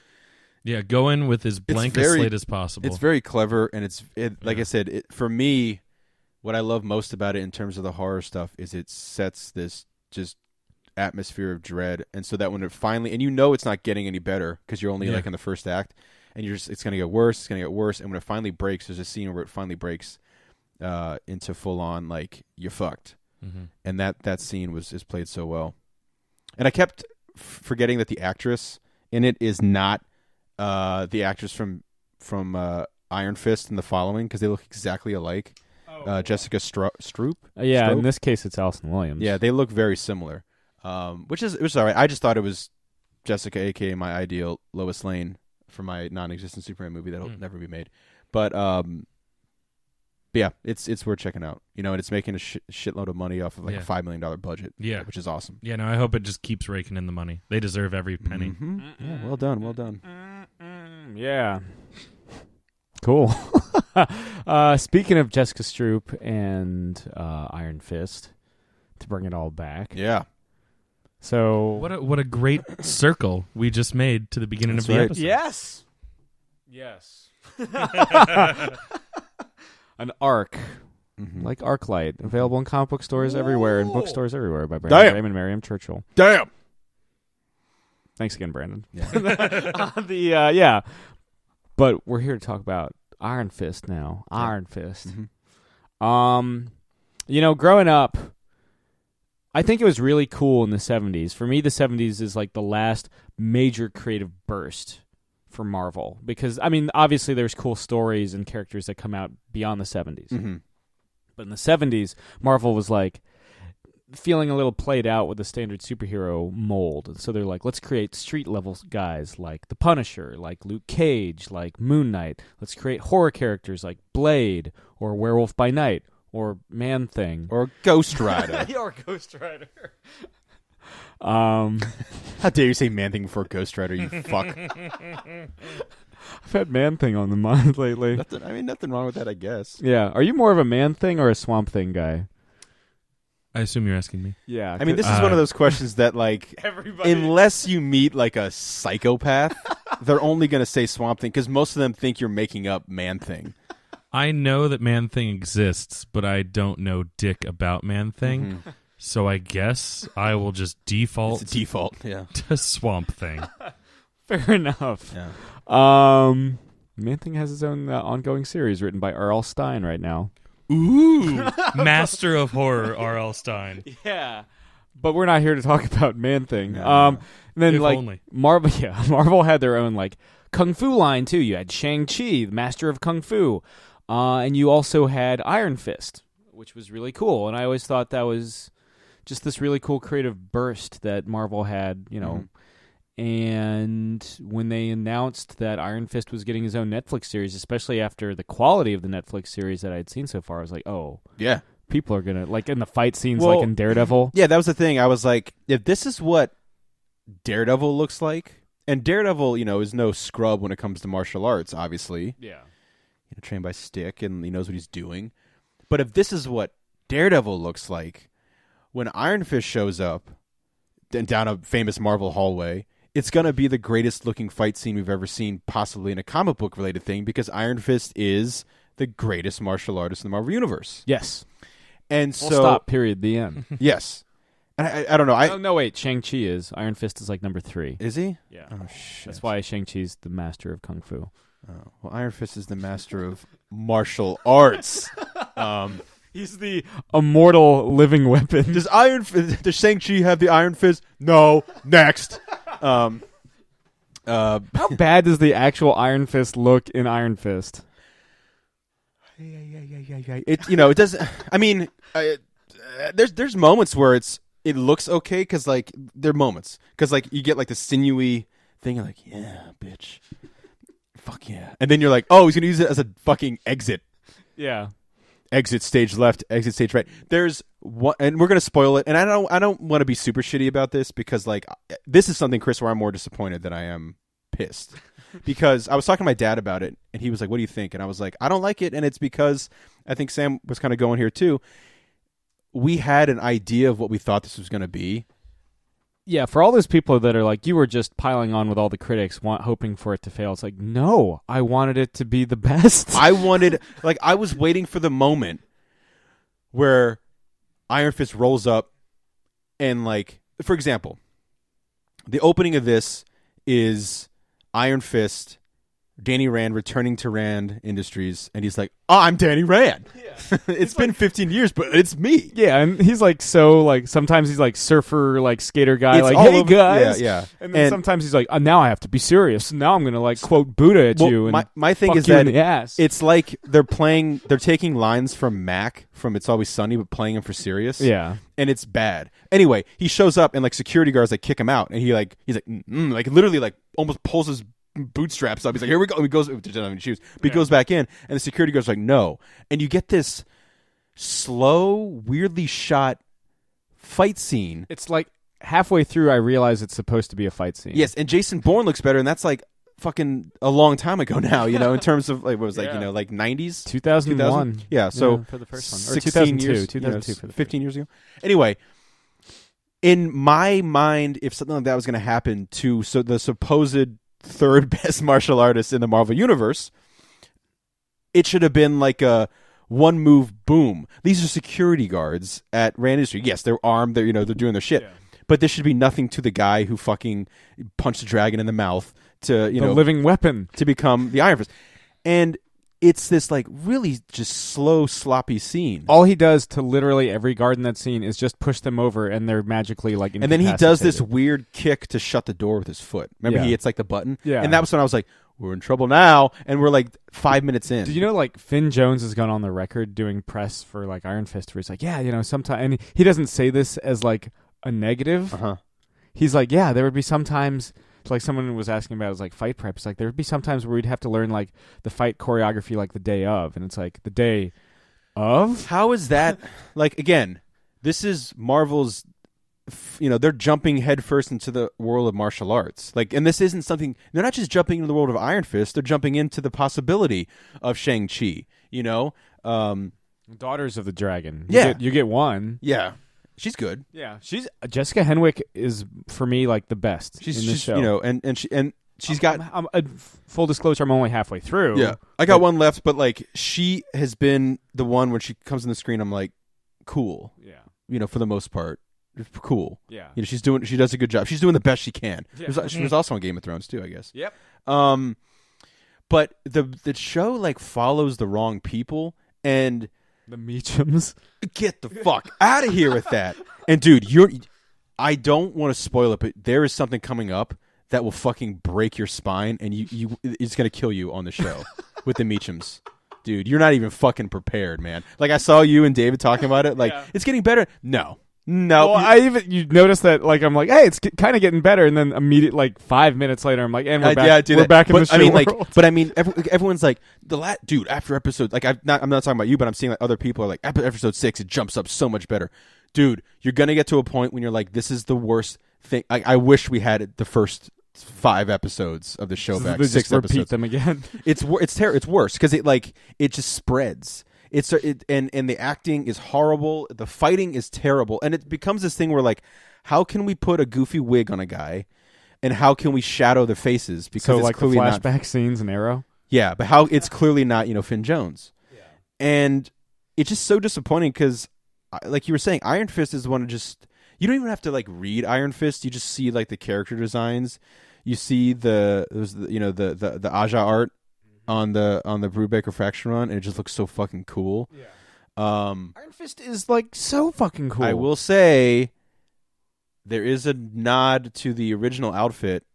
Go in with as blank a slate as possible. It's very clever, and like Yeah. I said, for me, what I love most about it in terms of the horror stuff is it sets this just atmosphere of dread, and so that when it finally, and it's not getting any better because you're only like in the first act, and it's going to get worse, and when it finally breaks, there's a scene where it finally breaks into full on like you're fucked, and that scene is played so well, and I kept forgetting that the actress in it is not the actress from Iron Fist and The Following, because they look exactly alike. Jessica Stroop. Yeah, in this case, it's Alison Williams. Yeah, they look very similar, which was all right. I just thought it was Jessica, aka my ideal Lois Lane for my non-existent Superman movie that'll never be made. But yeah, it's worth checking out. And it's making a shitload of money off of like a $5 million budget. Yeah, which is awesome. Yeah, no, I hope it just keeps raking in the money. They deserve every penny. Mm-hmm. Yeah, well done. Yeah. Cool. Speaking of Jessica Stroop and Iron Fist, to bring it all back. Yeah. So what a great circle we just made to the beginning of the episode. Yes. An arc, like Arclight, available in comic book stores everywhere and bookstores everywhere by Brandon Graham and Miriam Churchill. Damn. Thanks again, Brandon. Yeah. But we're here to talk about Iron Fist now. Yeah. Iron Fist. Mm-hmm. Growing up, I think it was really cool in the 70s. For me, the 70s is like the last major creative burst for Marvel. Because, obviously there's cool stories and characters that come out beyond the 70s. Mm-hmm. But in the 70s, Marvel was like feeling a little played out with the standard superhero mold. And so they're like, let's create street-level guys like the Punisher, like Luke Cage, like Moon Knight. Let's create horror characters like Blade or Werewolf by Night or Man-Thing. Or Ghost Rider. Or Ghost Rider. How dare you say Man-Thing before Ghost Rider, you fuck. I've had Man-Thing on the mind lately. Nothing wrong with that, I guess. Yeah. Are you more of a Man-Thing or a Swamp Thing guy? I assume you're asking me. Yeah. This is one of those questions that, like, unless you meet, like, a psychopath, they're only going to say Swamp Thing, because most of them think you're making up Man-Thing. I know that Man-Thing exists, but I don't know dick about Man-Thing. Mm-hmm. So I guess I will just default It's a default, yeah. to Swamp Thing. Fair enough. Yeah. Man-Thing has his own ongoing series written by R.L. Stine right now. Ooh, master of horror, R.L. Stine. Yeah, but we're not here to talk about Man-Thing. No. And then If like only. Marvel had their own like Kung Fu line too. You had Shang-Chi, the master of Kung Fu, and you also had Iron Fist, which was really cool. And I always thought that was just this really cool creative burst that Marvel had, And when they announced that Iron Fist was getting his own Netflix series, especially after the quality of the Netflix series that I had seen so far, I was like, oh, Yeah. people are going to, like in the fight scenes, Well, like in Daredevil. Yeah, that was the thing. I was like, if this is what Daredevil looks like, and Daredevil, is no scrub when it comes to martial arts, obviously. Yeah. Trained by Stick, and he knows what he's doing. But if this is what Daredevil looks like, when Iron Fist shows up down a famous Marvel hallway, it's going to be the greatest looking fight scene we've ever seen, possibly in a comic book related thing, because Iron Fist is the greatest martial artist in the Marvel Universe. Yes. And Full so, stop, period, the end. yes. And I don't know. No, wait, Shang-Chi is. Iron Fist is like number 3. Is he? Yeah. Oh, shit. That's why Shang-Chi's the master of Kung Fu. Oh, well, Iron Fist is the master of martial arts. He's the immortal living weapon. Does Shang-Chi have the Iron Fist? No. Next. How bad does the actual Iron Fist look in Iron Fist? Yeah. It doesn't. I mean, there's moments where it looks okay because like there are moments because like you get like the sinewy thing. You're like, yeah, bitch, fuck yeah, and then you're like, oh, he's gonna use it as a fucking exit. Yeah. Exit stage left, exit stage right. There's one, and we're gonna spoil it. And I don't want to be super shitty about this because like this is something, Chris, where I'm more disappointed than I am pissed. Because I was talking to my dad about it, and he was like, "What do you think?" And I was like, "I don't like it," and it's because I think Sam was kind of going here too. We had an idea of what we thought this was going to be, Yeah, for all those people that are like, you were just piling on with all the critics, hoping for it to fail. It's like, no, I wanted it to be the best. I was waiting for the moment where Iron Fist rolls up and, like, for example, the opening of this is Iron Fist, Danny Rand returning to Rand Industries, and he's like, "Oh, I'm Danny Rand." Yeah. It's been 15 years, but it's me. Yeah, and he's like sometimes he's like surfer, like skater guy, It's like, all hey over- guys. yeah. And then sometimes he's like, now I have to be serious. Now I'm gonna like quote Buddha at you. And my thing fuck is you that in the ass. it's like they're taking lines from Mac from It's Always Sunny, but playing them for serious. Yeah. And it's bad. Anyway, he shows up and like security guards like kick him out, and he's like like literally like almost pulls his bootstraps up. He's like, here we go. And he goes, doesn't have any shoes, but he goes back in, and the security guard's like, no. And you get this slow, weirdly shot fight scene. It's like halfway through, I realize it's supposed to be a fight scene. Yes, and Jason Bourne looks better, and that's like fucking a long time ago now, you know, in terms of like what was like, you know, like 90s, 2001. Yeah, so for the first one, or 16 2002, years, 2002 for the 15 years ago. Anyway, in my mind, if something like that was going to happen to the supposed third best martial artist in the Marvel universe, it should have been like a one move boom. These are security guards at Rand Industries. Yes, they're armed. They're doing their shit. Yeah. But this should be nothing to the guy who fucking punched a dragon in the mouth to the living weapon to become the Iron Fist. And it's this like really just slow, sloppy scene. All he does to literally every guard in that scene is just push them over, and they're magically like incapacitated. And then he does this weird kick to shut the door with his foot. Remember, he hits like the button. Yeah. And that was when I was like, we're in trouble now, and we're like 5 minutes in. Did you know like Finn Jones has gone on the record doing press for like Iron Fist, where he's like, yeah, sometimes, and he doesn't say this as like a negative. He's like, yeah, there would be sometimes. Like someone was asking about his like fight prep. It's like there would be sometimes where we'd have to learn like the fight choreography like the day of, and it's like the day of. How is that? Like again, this is Marvel's. They're jumping headfirst into the world of martial arts. Like, and this isn't something. They're not just jumping into the world of Iron Fist. They're jumping into the possibility of Shang-Chi. Daughters of the Dragon. Yeah, you get one. Yeah. She's good. Yeah, she's Jessica Henwick is for me like the best in this show. She's got. Full disclosure, I'm only halfway through. Yeah, I got one left, but like she has been the one when she comes on the screen, I'm like, cool. Yeah, for the most part, cool. Yeah, she does a good job. She's doing the best she can. Yeah. She was also on Game of Thrones too, I guess. Yep. But the show like follows the wrong people and. The Meachums. Get the fuck out of here with that. And dude, I don't want to spoil it, but there is something coming up that will fucking break your spine, and it's gonna kill you on the show with the Meachums. Dude, you're not even fucking prepared, man. Like I saw you and David talking about it. Like it's getting better. No. Well, you noticed that. Like I'm like, hey, it's kind of getting better, and then immediately, like 5 minutes later, I'm like, and we're back. We're back in the show world. Everyone's like, dude, after episode, like I'm not talking about you, but I'm seeing like other people are like, episode 6, it jumps up so much better. Dude, you're gonna get to a point when you're like, this is the worst thing. I wish we had the first 5 episodes of the show back. 6 episodes. Repeat them again. It's worse because it just spreads. And the acting is horrible. The fighting is terrible, and it becomes this thing where like, how can we put a goofy wig on a guy, and how can we shadow their faces? Because so it's like clearly the flashback scenes in Arrow. Yeah, but how it's clearly not Finn Jones. Yeah, and it's just so disappointing because, like you were saying, Iron Fist is one of just you don't even have to like read Iron Fist. You just see like the character designs. You see the Aja art. On the Brubaker Fraction run, and it just looks so fucking cool. Yeah. Iron Fist is like so fucking cool. I will say there is a nod to the original outfit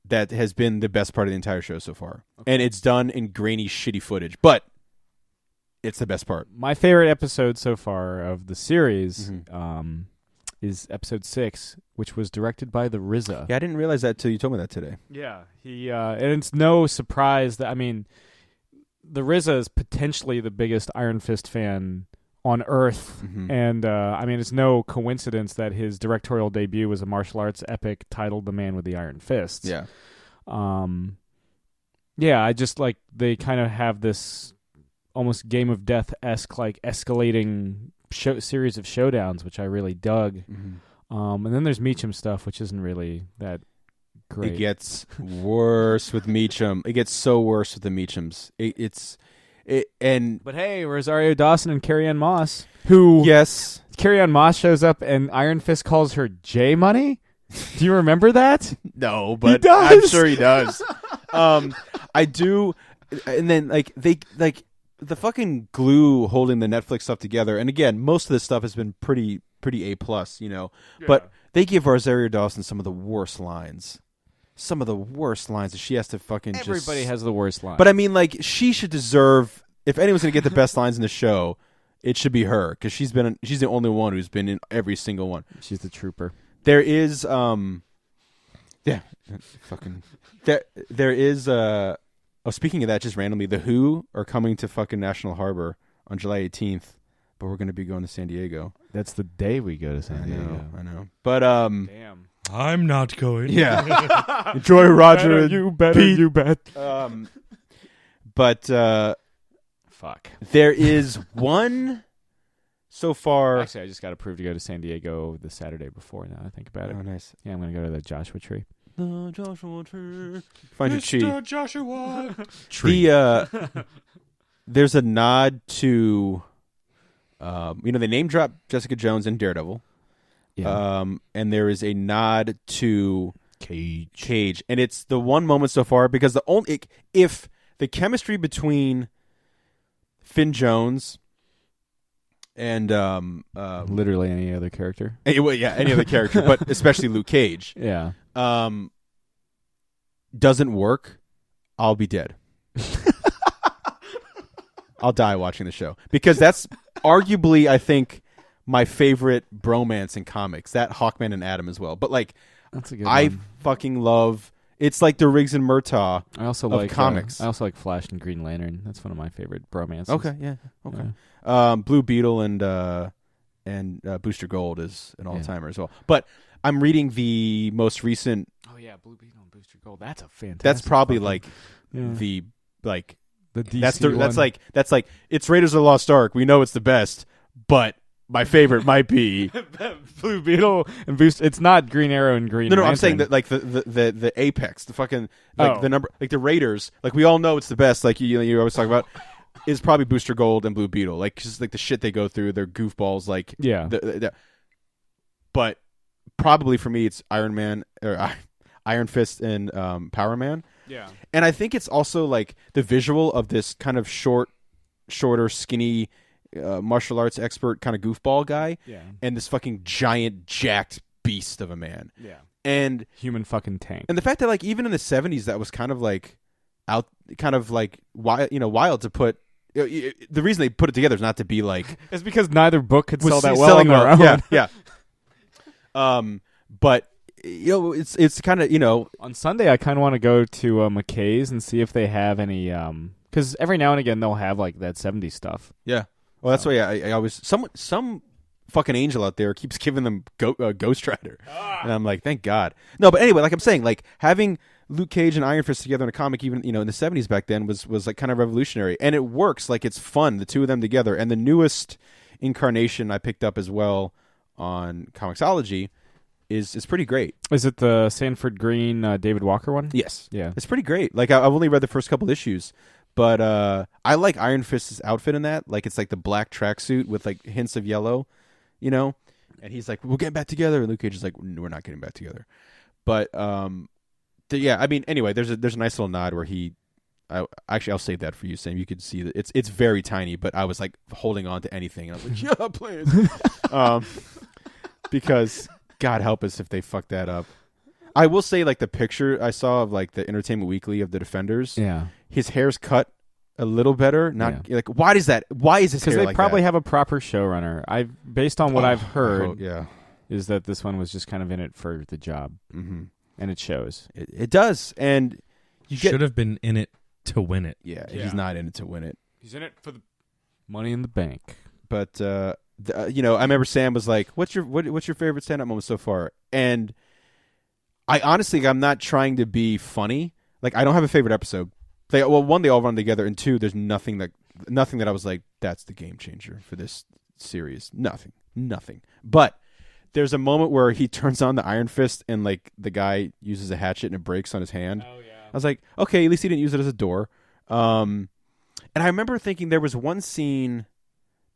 that has been the best part of the entire show so far. Okay. And it's done in grainy, shitty footage, but it's the best part. My favorite episode so far of the series is episode 6, which was directed by the RZA. Yeah, I didn't realize that till you told me that today. Yeah, he and it's no surprise that the RZA is potentially the biggest Iron Fist fan on Earth, and it's no coincidence that his directorial debut was a martial arts epic titled "The Man with the Iron Fists." Yeah, I just like they kind of have this almost Game of Death-esque like escalating series of showdowns, which I really dug. And then there's Meacham stuff, which isn't really that great. It gets worse with Meacham. It gets so worse with the Meachams. But hey, Rosario Dawson and Carrie-Anne Moss, who yes, Carrie-Anne Moss shows up and Iron Fist calls her J Money. Do you remember that? No, but does. I'm sure he does. I do, and then the fucking glue holding the Netflix stuff together. And again, most of this stuff has been pretty A+, you know. Yeah. But they give Rosario Dawson some of the worst lines. Some of the worst lines that she has to fucking Everybody has the worst lines. But I mean, like, she should deserve, if anyone's going to get the best lines in the show, it should be her, because she's the only one who's been in every single one. She's the trooper. There is, speaking of that, just randomly, The Who are coming to fucking National Harbor on July 18th, but we're going to be going to San Diego. That's the day we go to San Diego. I know. But, damn. I'm not going. Yeah. Enjoy Roger. You better, Pete. you bet. But, fuck. There is one so far. Actually, I just got approved to go to San Diego the Saturday before. Now I think about it. Oh, nice. Yeah, I'm going to go to the Joshua Tree. The Joshua Tree. Find your chi. Mr. Joshua Tree. There's a nod to, they name drop Jessica Jones and Daredevil. Yeah. And there is a nod to Cage. And it's the one moment so far, because if the chemistry between Finn Jones and literally any other character. any other character, but especially Luke Cage. Yeah. Doesn't work, I'll be dead. I'll die watching the show, because that's arguably, I think, my favorite bromance in comics. That Hawkman and Adam as well. But like, that's a good I one. fucking love. It's like the Riggs and Murtaugh. I also of like comics. I also like Flash and Green Lantern. That's one of my favorite bromances. Okay, yeah, okay. Yeah. Blue Beetle and Booster Gold is an all-timer as well. But I'm reading the most recent. Oh yeah, Blue Beetle and Booster Gold. That's a fantastic. That's probably fucking, the DC that's like it's Raiders of the Lost Ark. We know it's the best, but my favorite might be Blue Beetle and Booster. It's not Green Arrow and Green. No, Lantern. I'm saying that like the apex, the fucking the number, like the Raiders. Like we all know it's the best. Like you always talk about. Is probably Booster Gold and Blue Beetle, like just like the shit they go through, they're goofballs, like but probably for me it's Iron Man or Iron Fist and Power Man. Yeah, and I think it's also like the visual of this kind of shorter, skinny martial arts expert kind of goofball guy, and this fucking giant jacked beast of a man, and human fucking tank, and the fact that like even in the 70s that was kind of like wild to put. The reason they put it together is not to be like it's because neither book could sell that well selling on their own. Yeah. But it's kind of on Sunday I kind of want to go to McKay's and see if they have any because every now and again they'll have like that 70s stuff. Yeah. Well, that's why I always some fucking angel out there keeps giving them Ghost Rider, and I'm like, thank God. No, but anyway, like I'm saying, like having Luke Cage and Iron Fist together in a comic, even in the 70s back then, was like kind of revolutionary, and it works. Like it's fun, the two of them together. And the newest incarnation I picked up as well on Comixology is pretty great. Is it the Sanford Green David Walker one? Yes, yeah, it's pretty great. Like I've only read the first couple issues, but I like Iron Fist's outfit in that. Like it's like the black tracksuit with like hints of yellow, and he's like, "We'll get back together," and Luke Cage is like, "We're not getting back together," but yeah, I mean, anyway, there's a nice little nod where I'll save that for you, Sam. You could see that it's very tiny, but I was like holding on to anything, and I was like, yeah, please, because God help us if they fuck that up. I will say, like the picture I saw of like the Entertainment Weekly of the Defenders, his hair's cut a little better. Not like why is that? Why is his hair like that? Because they probably have a proper showrunner. Based on what I've heard, is that this one was just kind of in it for the job. Mm-hmm. And it shows. It does. And you should have been in it to win it. Yeah, he's not in it to win it. He's in it for the money in the bank. But I remember Sam was like, "What's your favorite stand-up moment so far?" And I honestly, I'm not trying to be funny. Like I don't have a favorite episode. One, they all run together, and two, there's nothing that I was like, that's the game changer for this series. Nothing. But there's a moment where he turns on the Iron Fist and like the guy uses a hatchet and it breaks on his hand. Oh yeah. I was like, okay, at least he didn't use it as a door. And I remember thinking there was one scene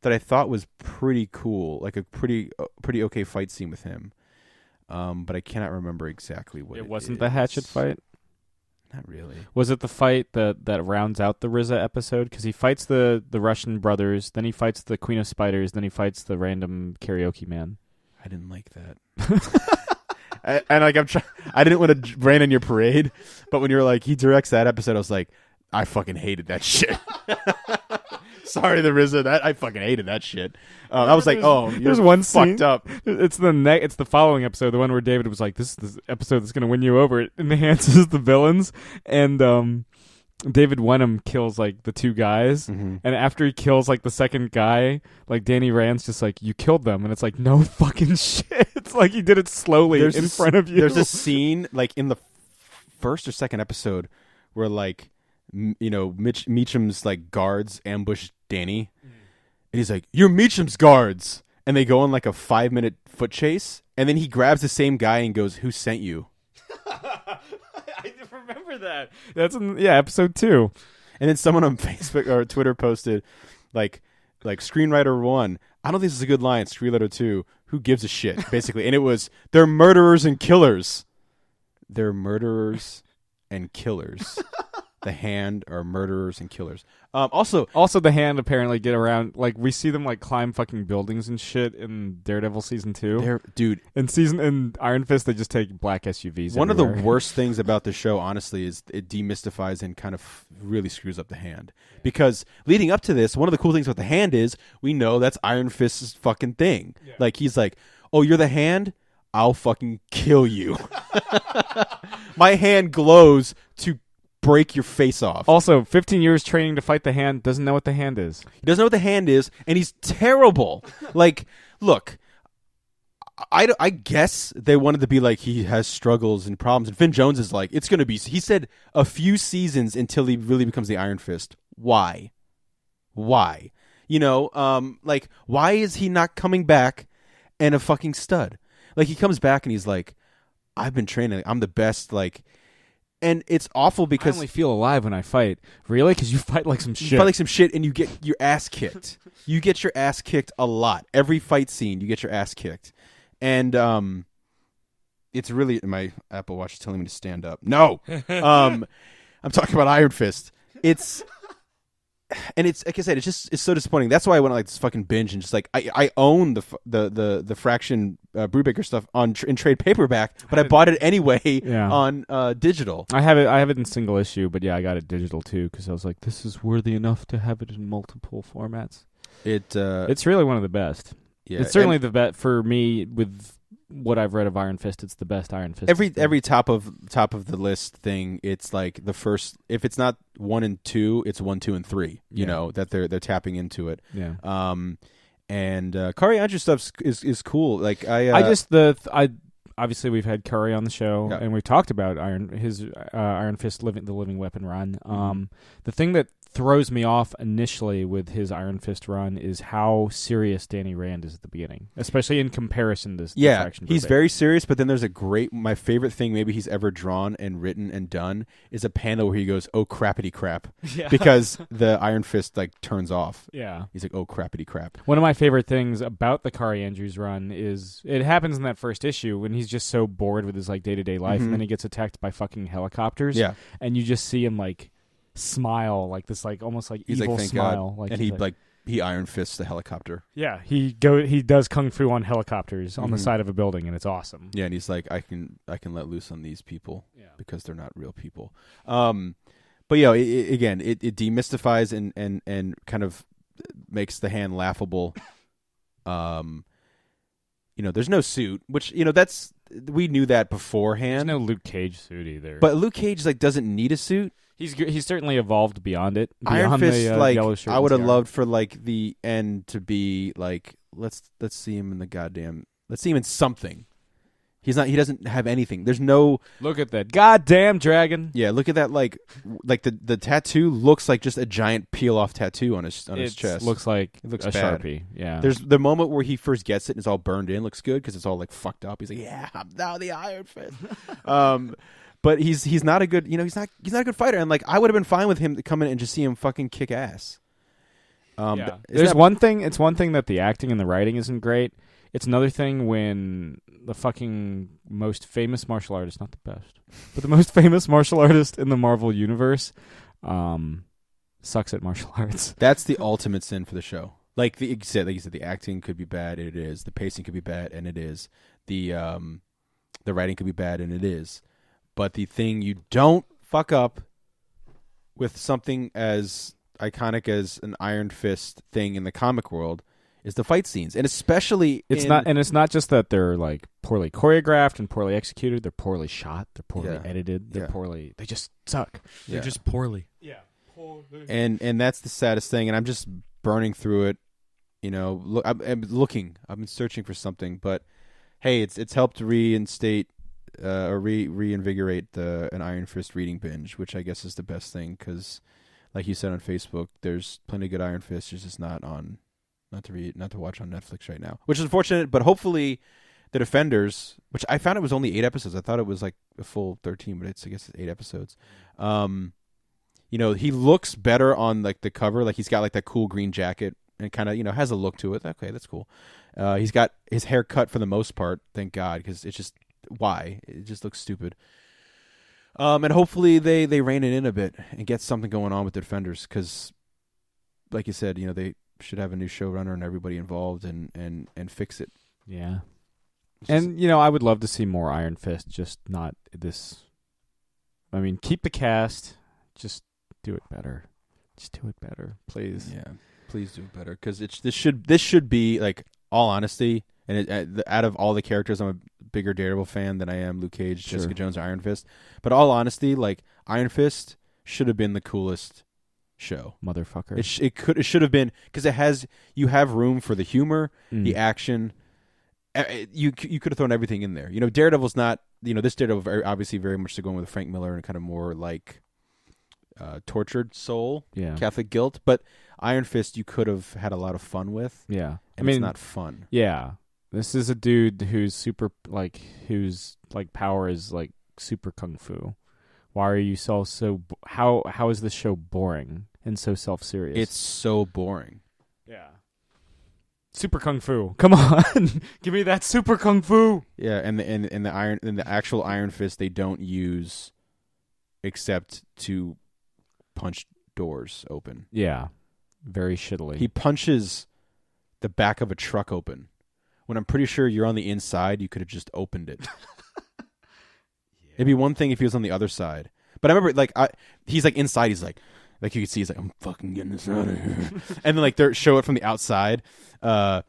that I thought was pretty cool, like a pretty okay fight scene with him. But I cannot remember exactly what it wasn't is. the hatchet fight. Not really. Was it the fight that rounds out the RZA episode? Because he fights the Russian brothers, then he fights the Queen of Spiders, then he fights the random karaoke man. I didn't like that. I didn't want to rain on your parade, but when you're like, he directs that episode, I was like, I fucking hated that shit. Sorry, the RZA. I fucking hated that shit. I was like, oh, there's one fucked scene, up. It's the following episode, the one where David was like, "This is the episode that's going to win you over." It enhances the villains, and David Wenham kills like the two guys, and after he kills like the second guy, like Danny Rand's just like, "You killed them," and it's like, no fucking shit. It's like he did it slowly in front of you. There's a scene like in the first or second episode where like Meacham's like guards ambush Danny, and he's like, "You're Meacham's guards," and they go on like a 5-minute foot chase, and then he grabs the same guy and goes, "Who sent you?" I remember that. That's in episode 2. And then someone on Facebook or Twitter posted like screenwriter 1, I don't think this is a good line. Screenwriter 2, who gives a shit, basically. And it was, they're murderers and killers. They're murderers and killers. The Hand are murderers and killers. Also, the Hand apparently get around. Like we see them like climb fucking buildings and shit in Daredevil season 2. Dude, in Iron Fist, they just take black SUVs. One everywhere. of the worst things about the show, honestly, is it demystifies and kind of really screws up the Hand. Because leading up to this, one of the cool things about the Hand is we know that's Iron Fist's fucking thing. Yeah. Like he's like, "Oh, you're the Hand? I'll fucking kill you." My hand glows to break your face off. Also, 15 years training to fight the Hand, doesn't know what the Hand is. He doesn't know what the Hand is, and he's terrible. Like, look, I guess they wanted to be like he has struggles and problems, and Finn Jones is like, it's going to be, he said, a few seasons until he really becomes the Iron Fist. Why? Like, why is he not coming back and a fucking stud? Like, he comes back and he's like, I've been training, I'm the best, like... And it's awful because... I only feel alive when I fight. Really? Because you fight like some shit. You fight like some shit and you get your ass kicked. You get your ass kicked a lot. Every fight scene, you get your ass kicked. And it's really... My Apple Watch is telling me to stand up. No! I'm talking about Iron Fist. And it's like I said, it's so disappointing. That's why I went on like this fucking binge and just like I own the Fraction Brubaker stuff in trade paperback, but I bought it anyway on digital. I have it in single issue, but yeah, I got it digital too because I was like, this is worthy enough to have it in multiple formats. It's really one of the best. Yeah, it's certainly the best for me with what I've read of Iron Fist. It's the best Iron Fist. Every top of the list thing. It's like the first. If it's not 1 and 2, it's 1, 2, and 3. You know that they're tapping into it. Yeah. And Kari Andrew stuff is cool. Like obviously we've had Curry on the show and we've talked about Iron Fist the Living Weapon run. The thing that throws me off initially with his Iron Fist run is how serious Danny Rand is at the beginning, especially in comparison to Fraction he's very serious, but then there's my favorite thing maybe he's ever drawn and written and done is a panel where he goes, "Oh crappity crap," because the Iron Fist like turns off. Yeah, he's like, "Oh crappity crap." One of my favorite things about the Kari Andrews run is it happens in that first issue when he's just so bored with his like day-to-day life, and then he gets attacked by fucking helicopters. Yeah, and you just see him like smile, like this, like almost like he's evil like, thank smile, God. And he Iron Fists the helicopter. Yeah, he does kung fu on helicopters on the side of a building, and it's awesome. Yeah, and he's like, I can let loose on these people because they're not real people. But it demystifies and kind of makes the Hand laughable. There's no suit, which we knew that beforehand. There's no Luke Cage suit either. But Luke Cage doesn't need a suit. He's certainly evolved beyond it. Iron Fist, I would have loved for like the end to be like let's see him in something. He doesn't have anything. There's no. Look at that goddamn dragon. Yeah, look at that. Like the tattoo looks like just a giant peel off tattoo on his chest. Looks like it looks a bad. Sharpie. Yeah. There's the moment where he first gets it and it's all burned in. Looks good because it's all like fucked up. He's like, yeah, I'm now the Iron Fist. But he's not a good. He's not a good fighter. And like I would have been fine with him to come in and just see him fucking kick ass. Yeah. There's one thing. It's one thing that the acting and the writing isn't great. It's another thing when the fucking most famous martial artist, not the best, but the most famous martial artist in the Marvel universe, sucks at martial arts. That's the ultimate sin for the show. Like you said, the acting could be bad, and it is. The pacing could be bad, and it is. The writing could be bad, and it is. But the thing you don't fuck up with something as iconic as an Iron Fist thing in the comic world is the fight scenes, and especially it's not just that they're like poorly choreographed and poorly executed. They're poorly shot. They're poorly edited. They're poorly. They just suck. They're just poorly. Yeah, poorly. And that's the saddest thing. And I'm just burning through it. Look, I'm looking. I've been searching for something, but hey, it's helped reinstate or reinvigorate an Iron Fist reading binge, which I guess is the best thing because, like you said on Facebook, there's plenty of good Iron Fist. It's just not to watch on Netflix right now, which is unfortunate. But hopefully, the Defenders, which I found it was only 8 episodes. I thought it was like a full 13, but I guess it's 8 episodes. He looks better on like the cover. Like he's got like that cool green jacket and kind of has a look to it. Okay, that's cool. He's got his hair cut for the most part. Thank God, because it's just it just looks stupid. And hopefully they rein it in a bit and get something going on with the Defenders because, like you said, they should have a new showrunner and everybody involved and fix it. Yeah. And, I would love to see more Iron Fist, just not this. I mean, keep the cast. Just do it better. Just do it better, please. Yeah, please do it better. Because this should be, like, all honesty, and out of all the characters, I'm a bigger Daredevil fan than I am Luke Cage, Sure. Jessica Jones, or Iron Fist. But all honesty, like, Iron Fist should have been the coolest show, motherfucker. It should have been because you have room for the humor, the action. You could have thrown everything in there. Daredevil's not. This Daredevil obviously very much so going with Frank Miller and kind of more like tortured soul, Catholic guilt. But Iron Fist, you could have had a lot of fun with. Yeah, and it's not fun. Yeah, this is a dude whose power is like super kung fu. Why are you so how is this show boring and so self-serious? It's so boring. Yeah. Super kung fu. Come on. Give me that super kung fu. Yeah, and the actual Iron Fist they don't use except to punch doors open. Yeah. Very shittily. He punches the back of a truck open. When I'm pretty sure you're on the inside, you could have just opened it. It'd be one thing if he was on the other side. But I remember, he's like inside. He's like you could see, he's like, I'm fucking getting this out of here. And then they show it from the outside. And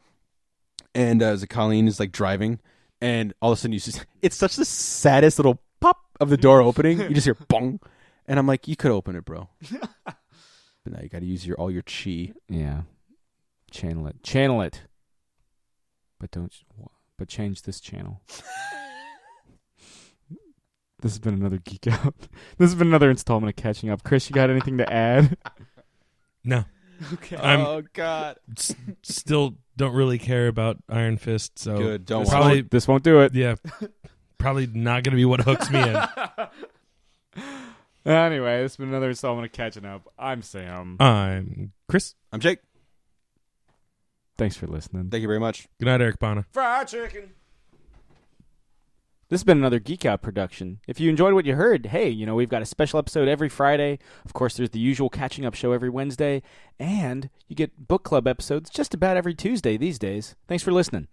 Colleen is like driving, and all of a sudden it's such the saddest little pop of the door opening. You just hear bong, and I'm like, you could open it, bro. But now you got to use all your chi. Yeah, channel it, but change this channel. This has been another Geek Out. This has been another installment of Catching Up. Chris, you got anything to add? No. Okay. Oh God. Still don't really care about Iron Fist, so good. Don't this won't do it. Yeah. Probably not going to be what hooks me in. Anyway, this has been another installment of Catching Up. I'm Sam. I'm Chris. I'm Jake. Thanks for listening. Thank you very much. Good night, Eric Bana. Fried chicken. This has been another Geek Out production. If you enjoyed what you heard, hey, we've got a special episode every Friday. Of course, there's the usual Catching Up show every Wednesday. And you get book club episodes just about every Tuesday these days. Thanks for listening.